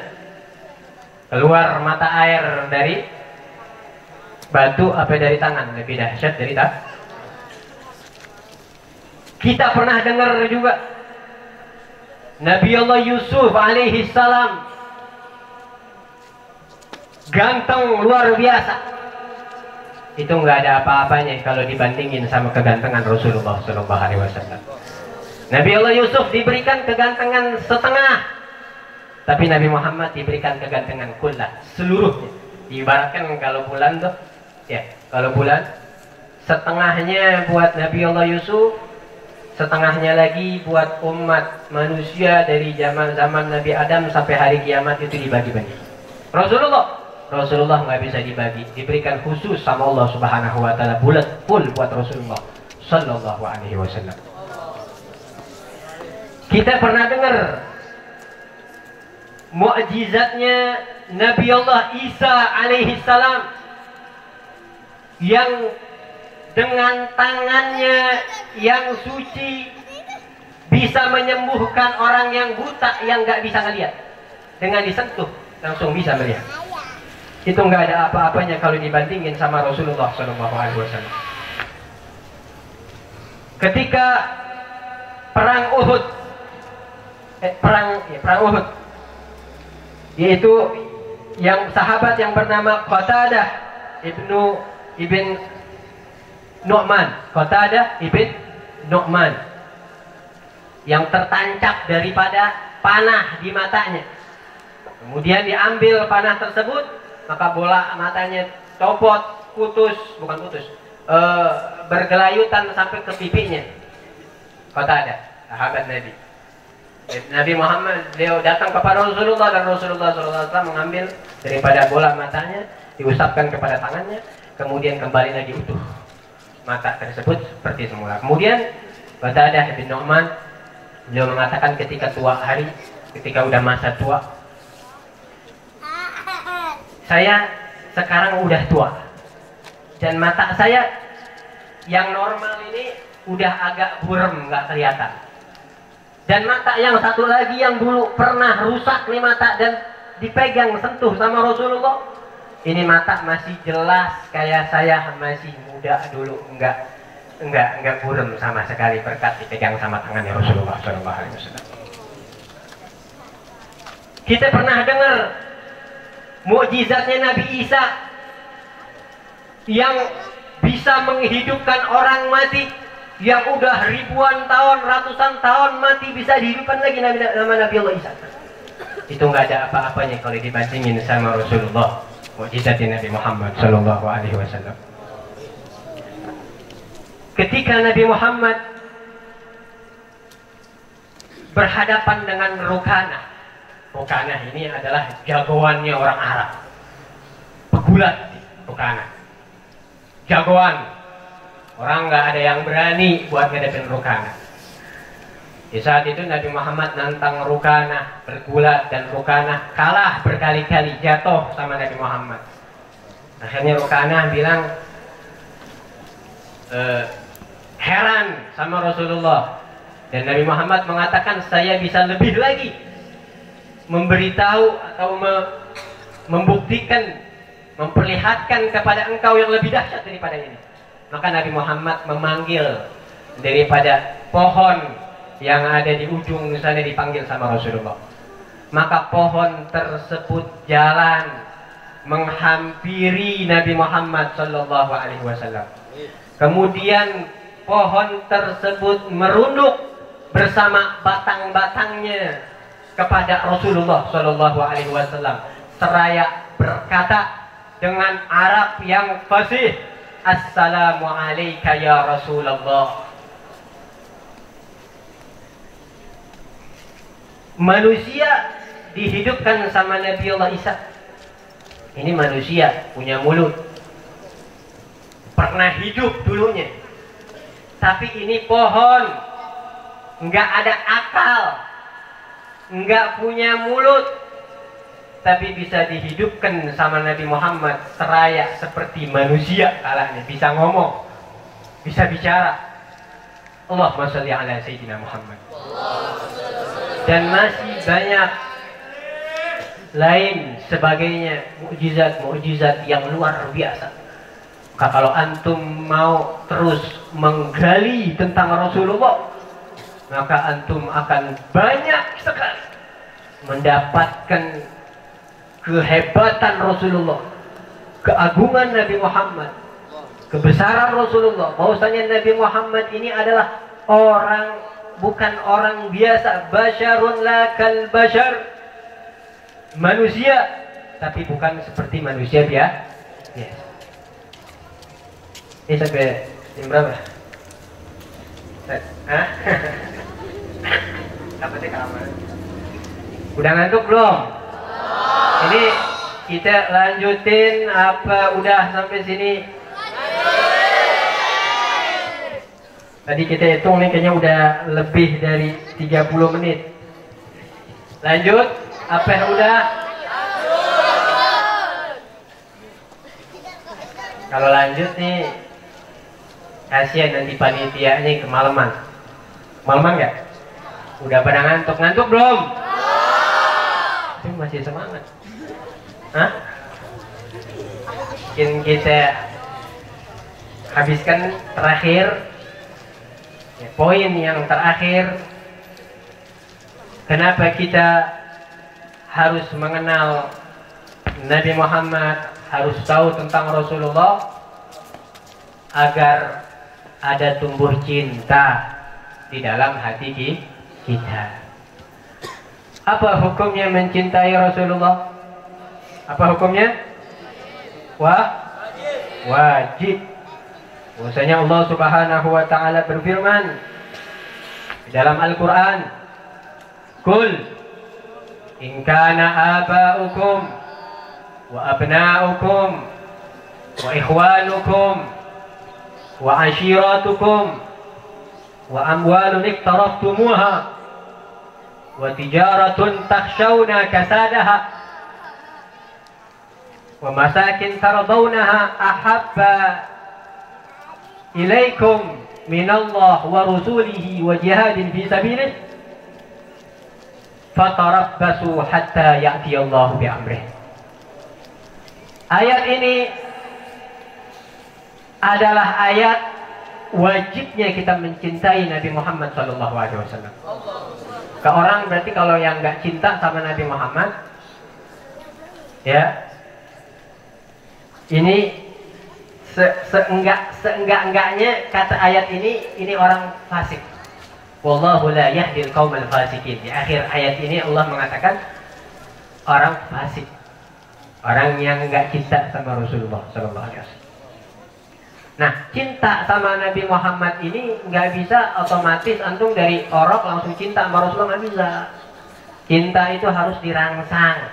Keluar mata air dari batu apa dari tangan? Lebih dahsyat dari tangan. Kita pernah dengar juga Nabi Allah Yusuf alaihi salam ganteng luar biasa. Itu nggak ada apa-apanya kalau dibandingin sama kegantengan Rasulullah Sallallahu Alaihi Wasallam. Nabi Allah Yusuf diberikan kegantengan setengah, tapi Nabi Muhammad diberikan kegantengan kullah, seluruhnya. Diibaratkan kalau bulan tuh, ya kalau bulan, setengahnya buat Nabi Allah Yusuf, setengahnya lagi buat umat manusia dari zaman Nabi Adam sampai hari kiamat, itu dibagi-bagi. Rasulullah nggak bisa dibagi, diberikan khusus sama Allah Subhanahu wa taala, bulat full buat Rasulullah sallallahu alaihi wasallam. Kita pernah dengar mukjizatnya Nabi Allah Isa alaihi salam yang dengan tangannya yang suci bisa menyembuhkan orang yang buta yang nggak bisa ngelihat. Dengan disentuh langsung bisa melihat. Itu nggak ada apa-apanya kalau dibandingin sama Rasulullah SAW. Ketika perang Uhud, perang Uhud, yaitu yang sahabat yang bernama Qatadah ibn Nu'man, Qatadah ibn Nu'man, yang tertancap daripada panah di matanya. Kemudian diambil panah tersebut, maka bola matanya copot, bergelayutan sampai ke pipinya. Qatadah, sahabat Nabi. Nabi Muhammad, beliau datang kepada Rasulullah dan Rasulullah SAW mengambil daripada bola matanya, diusapkan kepada tangannya, kemudian kembali lagi utuh mata tersebut seperti semula. Kemudian Qatadah bin Nu'man, beliau mengatakan ketika udah masa tua, saya sekarang udah tua dan mata saya yang normal ini udah agak buram, nggak kelihatan. Dan mata yang satu lagi yang dulu pernah rusak nih mata dan dipegang sentuh sama Rasulullah, ini mata masih jelas kayak saya masih muda dulu, enggak buram sama sekali berkat dipegang sama tangannya Rasulullah SAW. Kita pernah dengar mukjizatnya Nabi Isa yang bisa menghidupkan orang mati, yang udah ribuan tahun, ratusan tahun mati bisa dihidupkan lagi nama Nabi Allah Isa. Itu nggak ada apa-apanya kalau dibandingin sama Rasulullah, mukjizatnya Nabi Muhammad Sallallahu Alaihi Wasallam. Ketika Nabi Muhammad berhadapan dengan Rukanah ini adalah jagoannya orang Arab, pegulat Rukanah, jagoan. Orang nggak ada yang berani buat ngadepin Rukanah. Di saat itu Nabi Muhammad nantang Rukanah bergulat dan Rukanah kalah berkali-kali, jatuh sama Nabi Muhammad. Akhirnya Rukanah bilang heran sama Rasulullah, dan Nabi Muhammad mengatakan saya bisa lebih lagi memberitahu atau membuktikan, memperlihatkan kepada engkau yang lebih dahsyat daripada ini. Maka Nabi Muhammad memanggil daripada pohon yang ada di ujung sana, dipanggil sama Rasulullah. Maka pohon tersebut jalan menghampiri Nabi Muhammad Sallallahu Alaihi Wasallam. Kemudian pohon tersebut merunduk bersama batang-batangnya kepada Rasulullah Sallallahu Alaihi Wasallam, seraya berkata dengan Arab yang fasih, Assalamu alayka ya Rasulullah. Manusia dihidupkan sama Nabi Allah Isa. Ini manusia punya mulut, pernah hidup dulunya. Tapi ini pohon, nggak ada akal, nggak punya mulut, tapi bisa dihidupkan sama Nabi Muhammad seraya seperti manusia kalahnya, bisa ngomong, bisa bicara. Allahumma sholli ala Sayyidina Muhammad. Dan masih banyak lain sebagainya, mukjizat-mukjizat yang luar biasa. Maka kalau antum mau terus menggali tentang Rasulullah, maka antum akan banyak sekali mendapatkan kehebatan Rasulullah, keagungan Nabi Muhammad, kebesaran Rasulullah. Bahwasanya Nabi Muhammad ini adalah orang, bukan orang biasa, basyarun la kal basyar, manusia tapi bukan seperti manusia biasa. Ini sampai jam berapa? Hah? Apa sih kamar? Udah ngantuk belum? Ini kita lanjutin apa udah sampai sini? Tadi kita hitung nih kayaknya udah lebih dari 30 menit. Lanjut? Apa udah? Kalau lanjut nih, kasihan nanti panitianya kemalaman. Kemalaman nggak? Udah pada ngantuk? Ngantuk belum? Tapi masih semangat. Hah? Mungkin kita habiskan terakhir. Ya, poin yang terakhir, kenapa kita harus mengenal Nabi Muhammad, harus tahu tentang Rasulullah, agar ada tumbuh cinta di dalam hati kita. Apa hukumnya mencintai Rasulullah? Apa hukumnya? Wajib. Bahwasanya Allah Subhanahu wa taala berfirman di dalam Al-Qur'an, "Qul in kana aba'ukum wa abna'ukum wa ikhwanukum wa ashiratukum wa amwalun iqtaraftumuha wa tijaratun takhshawna kasadaha wa masakin tardawnaha ahabba ilaikum minallah wa rusulihi wa jihadin fi sabilih fatarabbasu hatta ya'tiyallahu bi'amrih." Ayat ini adalah ayat wajibnya kita mencintai Nabi Muhammad SAW. Ke orang berarti kalau yang nggak cinta sama Nabi Muhammad, ya ini seenggak-enggaknya kata ayat ini orang fasik. Wallahu la yahdil qaumal fasikin. Di akhir ayat ini Allah mengatakan orang fasik, orang yang enggak cinta sama Rasulullah sallallahu alaihi wasallam. Nah, cinta sama Nabi Muhammad ini nggak bisa otomatis antum dari orok langsung cinta sama Rasulullah, nggak bisa. Cinta itu harus dirangsang.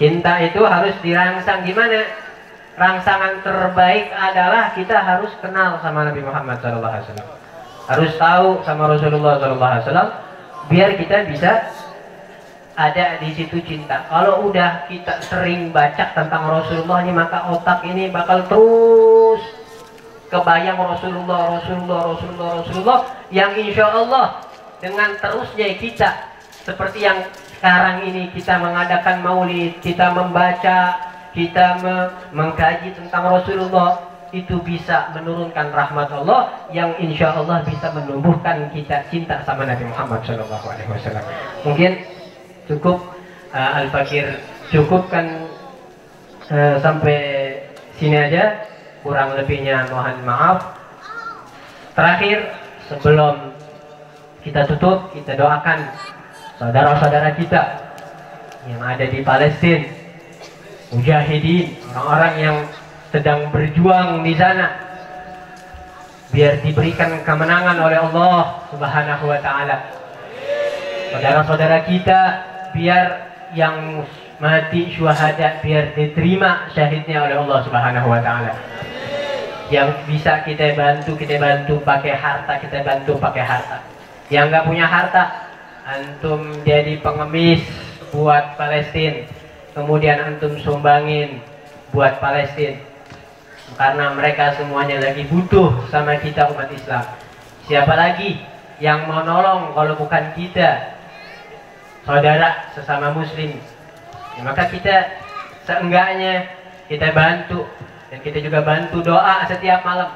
Cinta itu harus dirangsang. Gimana? Rangsangan terbaik adalah kita harus kenal sama Nabi Muhammad SAW, harus tahu sama Rasulullah SAW, biar kita bisa ada di situ cinta. Kalau udah kita sering baca tentang Rasulullah ini, maka otak ini bakal terus kebayang Rasulullah, yang insya Allah dengan terusnya kita seperti yang sekarang ini kita mengadakan maulid, kita membaca, kita mengkaji tentang Rasulullah, itu bisa menurunkan rahmat Allah yang insya Allah bisa menumbuhkan kita cinta sama Nabi Muhammad SAW. Mungkin cukup Al-Fakir cukupkan sampai sini aja, kurang lebihnya mohon maaf. Terakhir sebelum kita tutup, kita doakan saudara-saudara kita yang ada di Palestina, mujahidin, orang-orang yang sedang berjuang di sana, biar diberikan kemenangan oleh Allah Subhanahu wa taala. Saudara-saudara kita biar yang mati syuhada biar diterima syahidnya oleh Allah Subhanahu wa taala. Yang bisa kita bantu pakai harta, kita bantu pakai harta. Yang nggak punya harta, antum jadi pengemis buat Palestina, kemudian antum sumbangin buat Palestina, karena mereka semuanya lagi butuh sama kita umat Islam. Siapa lagi yang mau nolong kalau bukan kita, saudara sesama muslim? Ya, maka kita seenggaknya kita bantu, dan kita juga bantu doa setiap malam.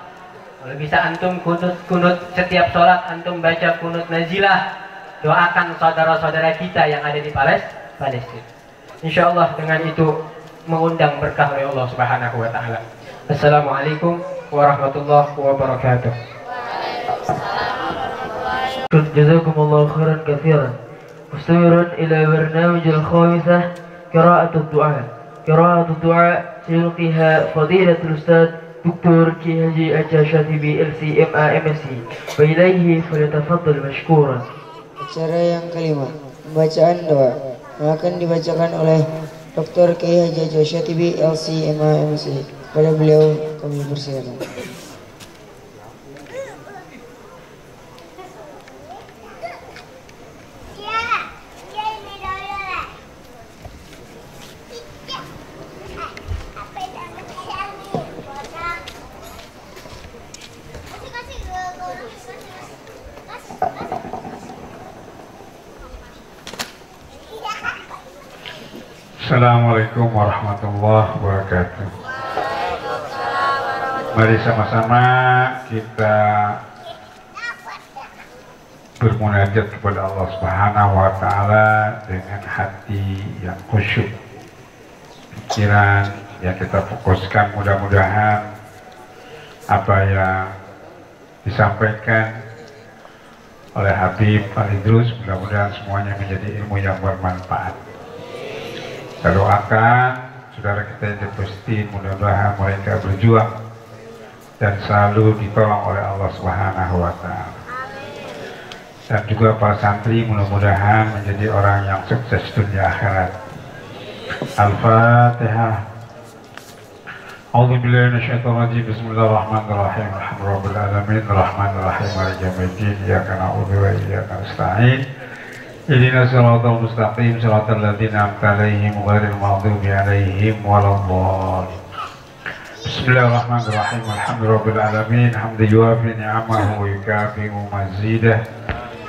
Kalau bisa antum kunut setiap sholat, antum baca kunut nazilah, doakan saudara-saudara kita yang ada di Palestina. Insya Allah dengan itu mengundang berkah oleh Allah Subhanahu wa taala. Assalamualaikum warahmatullahi wabarakatuh.
Jazakumullahu khairan katsiran. Mustamiran ila barnamij al-khamisah qira'atul du'a. Qira'atul du'a sayulqiha fadilatul ustaz دكتور كي أجا شاطبي LCMA MSc فإليه فليتفضل مشكورا.
Acara yang kelima, pembacaan doa yang akan dibacakan oleh Dr. Kiai Haji Ajah Syatibi LCMA MSc. Pada beliau kami persilakan.
Assalamualaikum warahmatullahi wabarakatuh. Mari sama-sama kita bermunajat kepada Allah Subhanahu wa taala dengan hati yang khusyuk. Pikiran yang kita fokuskan, mudah-mudahan apa yang disampaikan oleh Habib Al Idrus mudah-mudahan semuanya menjadi ilmu yang bermanfaat. Kita doakan saudara kita yang di Palestina, mudah-mudahan mereka berjuang dan selalu ditolong oleh Allah Subhanahu wa taala. Dan juga para santri mudah-mudahan menjadi orang yang sukses dunia akhirat. Al-Fatihah. A'udzu billahi minasyaitonir rajim. Bismillahirrahmanirrahim. Alhamdulillahirabbil alamin. Arrahmanirrahim. Maliki yaumiddin. Iyyaka na'budu wa iyyaka nasta'in. Ihdinas siratal mustaqim, siratal ladzina an'amta 'alaihim ghairil maghdubi 'alaihim waladdallin. Bismillahirrahmanirrahim. Alhamdulillahirabbil alamin. Hamdan yuwafi ni'amahu wa yukafi'u mazidah.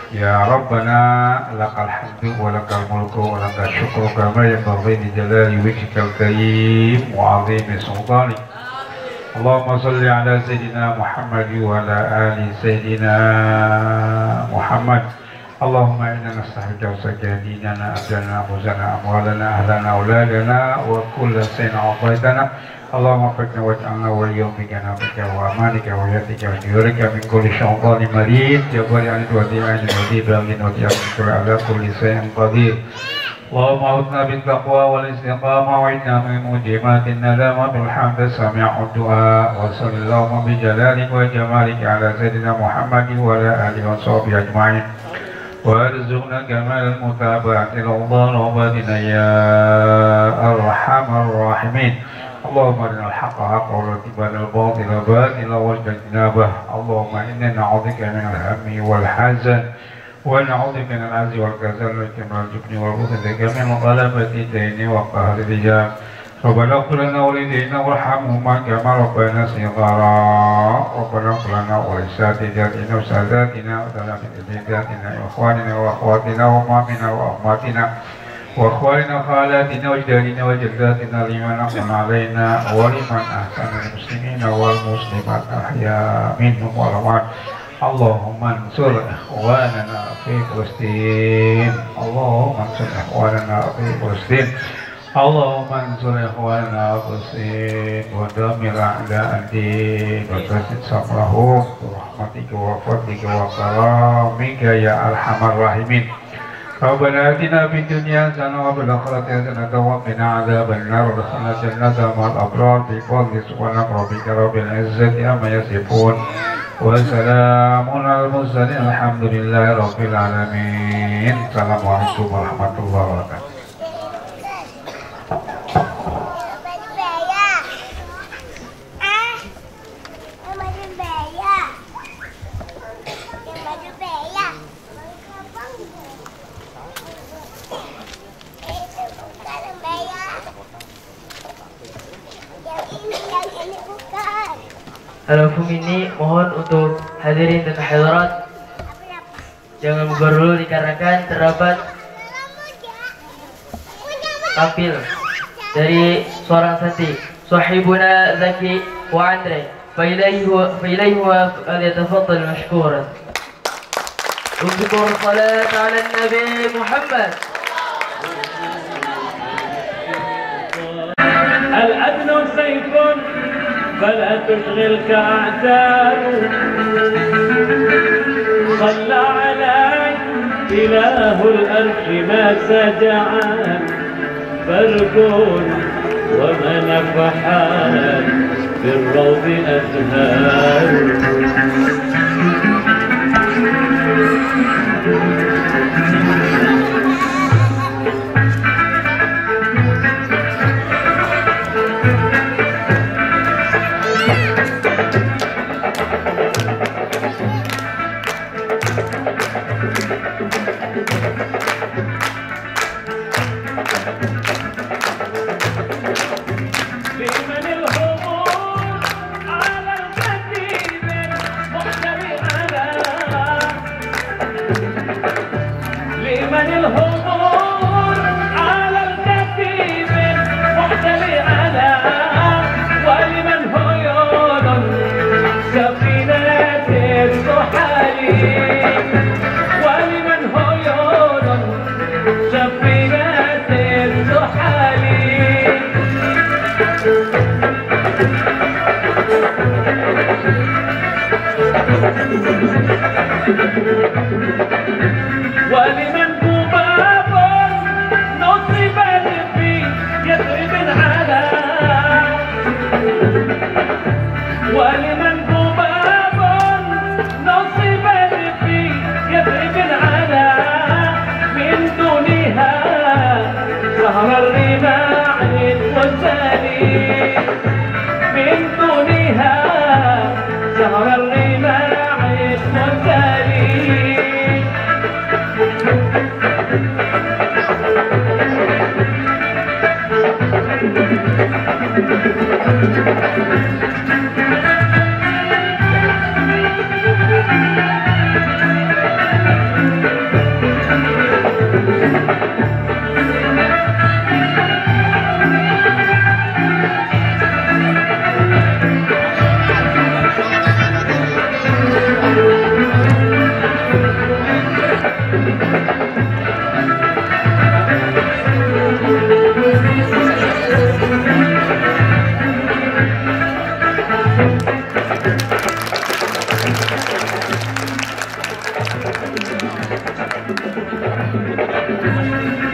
Ya Rabbana lakal hamdu wa lakal mulku wa lakal syukru kama yanbaghi li jalali wajhikal karim wa 'azimi sultanik. Allahumma shalli ala sayyidina Muhammad wa ala ali sayyidina Muhammad. Allahumma inna nastaghfiruka wa sakadinana abdana muzana amwalana ahlana auladana wa kulla shay'in a'taytana. Allahumma fakna waj'alna wa yawmika nabika wa amanika wa yatika wa yurika min kulli syaitanir marid ya bari an tu'ti'an wa tibamin wa ti'amin ala kulli shay'in qadir. Allahumma utna bit taqwa wal istiqamah wa inna min mujibatin nadama bil hamd sami'ud du'a wa sallallahu bi jalalika wa jamalika ala sayyidina Muhammadin wa ala alihi wa sahbihi ajma'in. وارزقنا كمال المتابعة إلى الله وبدنا يا أرحم الراحمين. اللهم أرنا الحق حقا وارزقنا الباطل باطلا واجتنابه. اللهم إنا نعوذ بك من الهم والحزن ونعوذ بك من العجز والكسل واجتماع الجبن والبخل من غلبة الدين وقهر الرجال. ربنا اغفر لنا ولوالدينا وارحمهما كما ربنا صغارا. ربنا اغفر لنا ولساتذتنا وساداتنا وتلاميذنا واخواننا واخواتنا وامامنا وامهاتنا واخواننا وخالاتنا واجدادنا وجداتنا لمن انعم علينا ولمن احسن المسلمين والمسلمات احياء منهم والاموات. اللهم انصر اخواننا في فلسطين. اللهم انصر اخواننا في فلسطين. اللهم انصر اخواننا فلسطين ودمر اعداء الدين وكسر صبرهم برحمتك وفضلك وكرامك يا ارحم الراحمين. ربنا اتنا في الدنيا حسنه وفي الاخره حسنه وقنا عذاب النار وادخلنا جنة مع الابرار بفضل سبحان ربك رب العزه عما يصفون وسلام على المرسلين الحمد لله رب العالمين. السلام عليكم ورحمه الله وبركاته.
Alfum ini mohon untuk hadirin dan hadirat jangan bubar dulu dikarenakan terdapat tampil dari seorang santri Sahibuna Zaki wa Andre فإليه فليتفضل مشكورا. اذكر الصلاة على النبي محمد.
العدل سيف فلا تشغلك أعداء. صلى عليك إله الأرش ما سجعان برق وما نفحان الروض أزهار. ولمن باب نصب فيه يضرب على ولمن باب نصب فيه يضرب على من دونها سهر الرماع والسالي من دونها سهر الرماع والسالي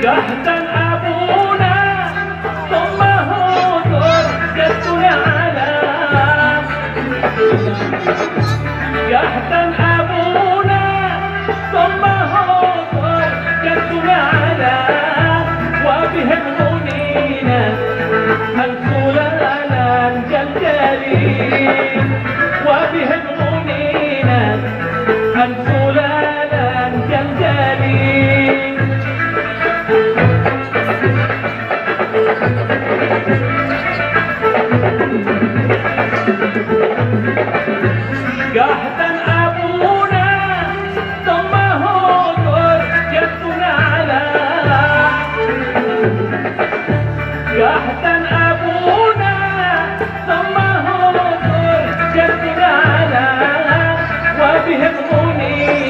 يحزن أبونا ثم هدر جدنا على يحزن أبونا ثم هدر جدنا على وبهم منينا السلالا جلجلي وبهم منينا السلالا جلجلي يحزن أبونا ثم هدر جدنا على يحزن أبونا ثم هدر جدنا على وبهم منينا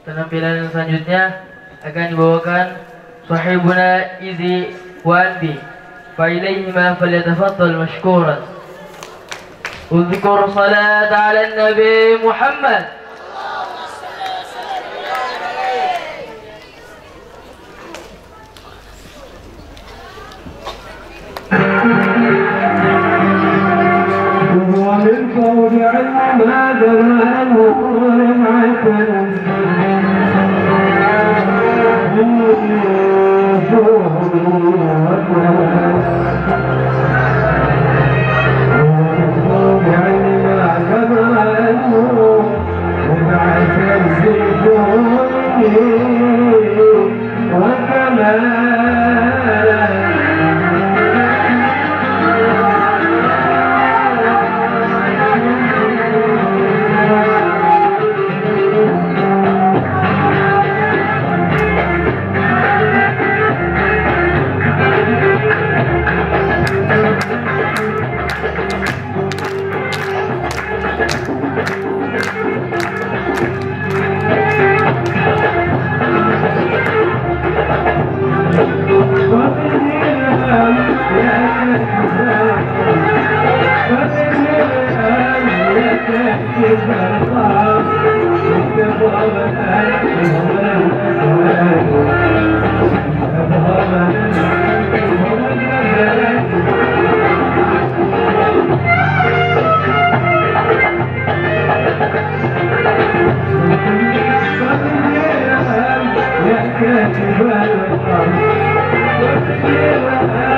Penampilan yang selanjutnya akan dibawakan sahibuna Izi Wandi. Fa ilaihima falyatafaddal mashkuran. Udhkur salat ala Nabi Muhammad.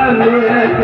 ومن هذا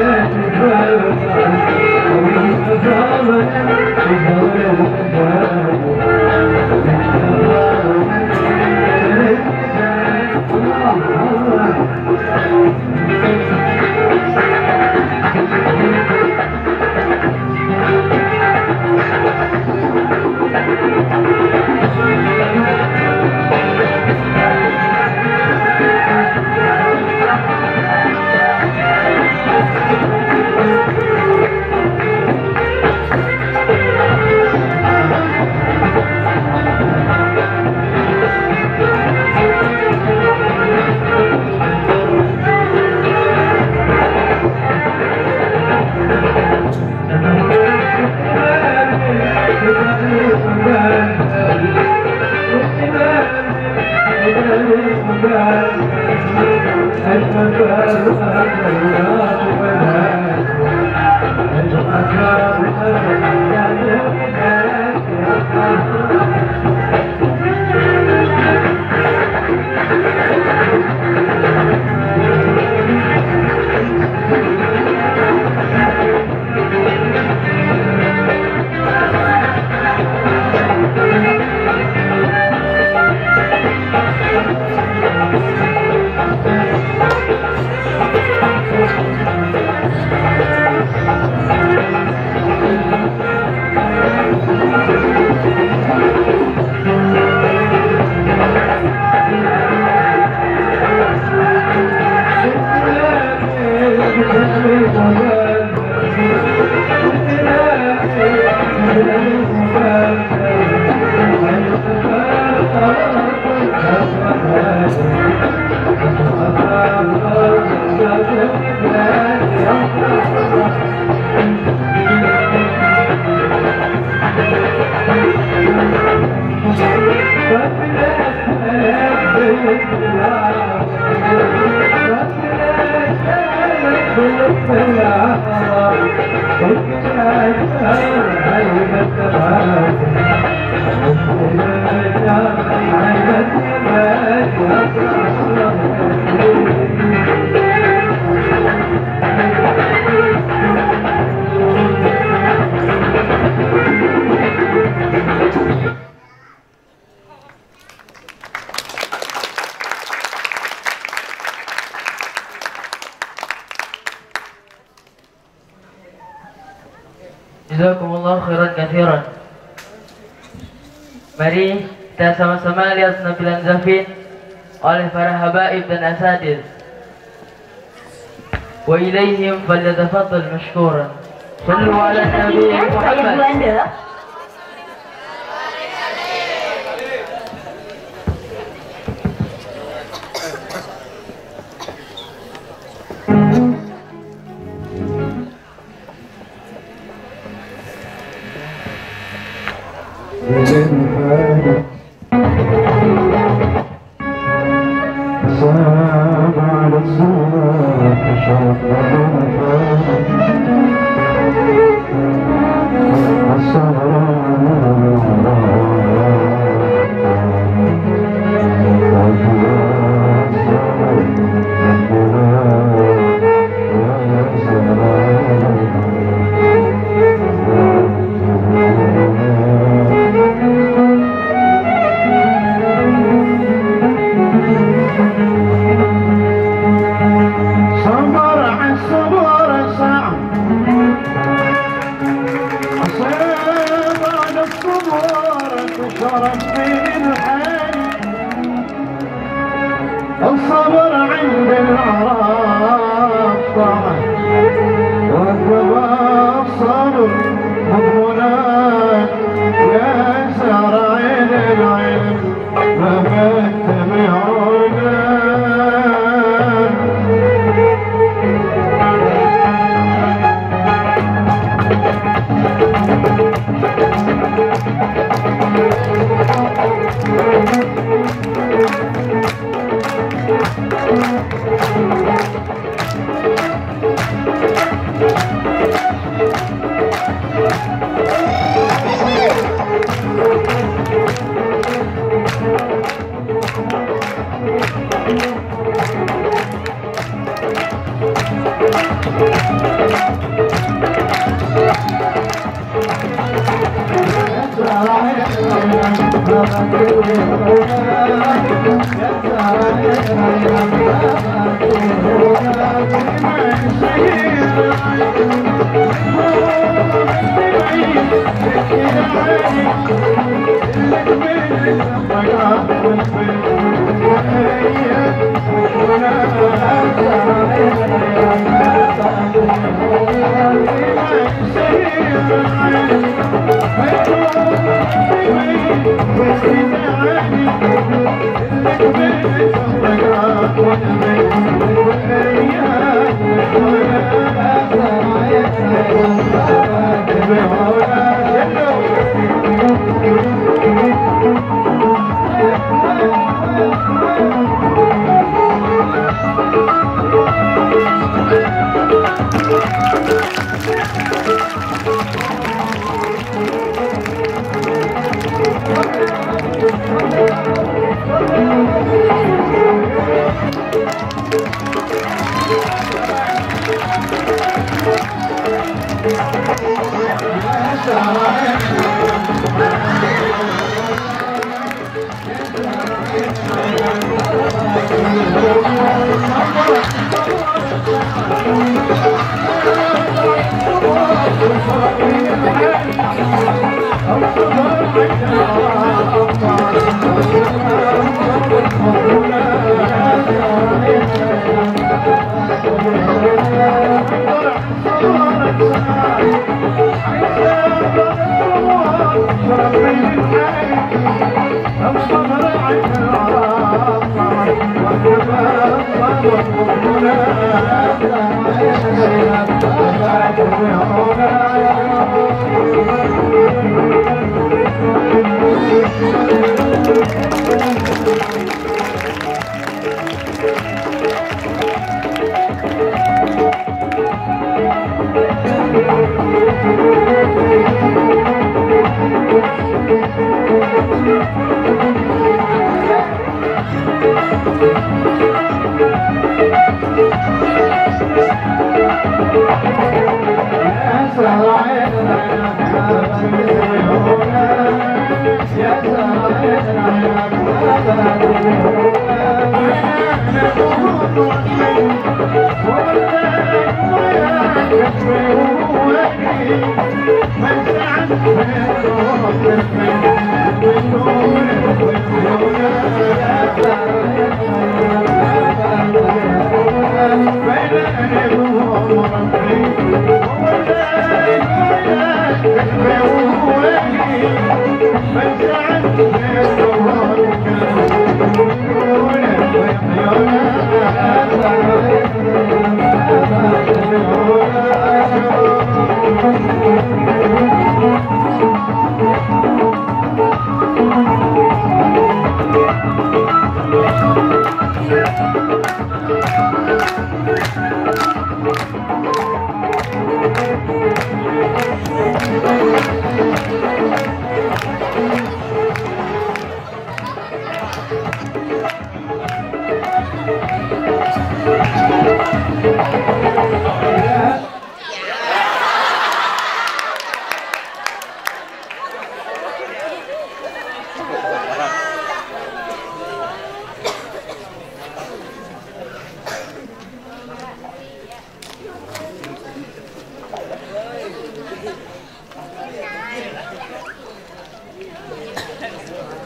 Jazakumullah khairan katsiran. Mari kita sama-sama lihat penampilan Zafin oleh para habaib dan asatidz. Wa ilaihim falyatafaddal mashkuran. Sallu ala Nabi Muhammad.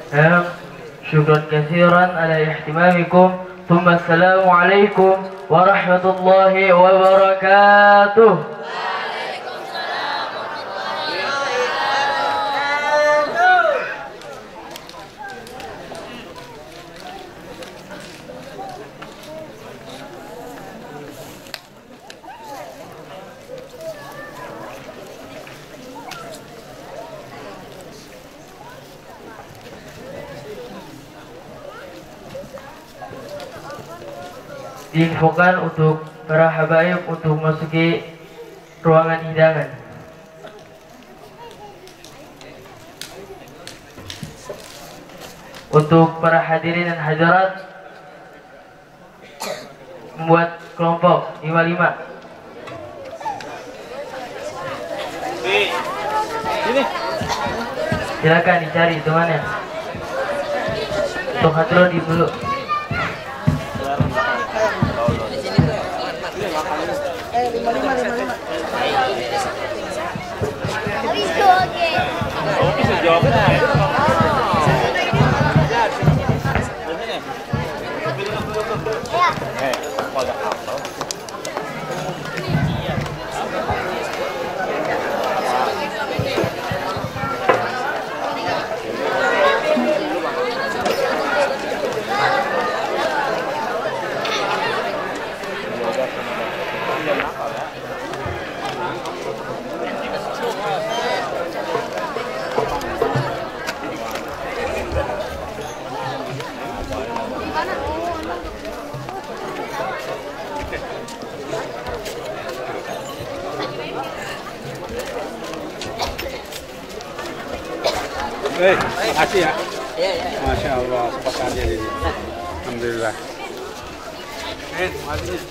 شكرا كثيرا على اهتمامكم ثم السلام عليكم ورحمة الله وبركاته. Diinfokan untuk para habaib untuk memasuki ruangan hidangan. Untuk para hadirin dan hadirat membuat kelompok 55. Silakan dicari temannya. Untuk hadron di dulu.
Makasih ya. Masya Allah, sepakannya ini. Alhamdulillah. Terima kasih.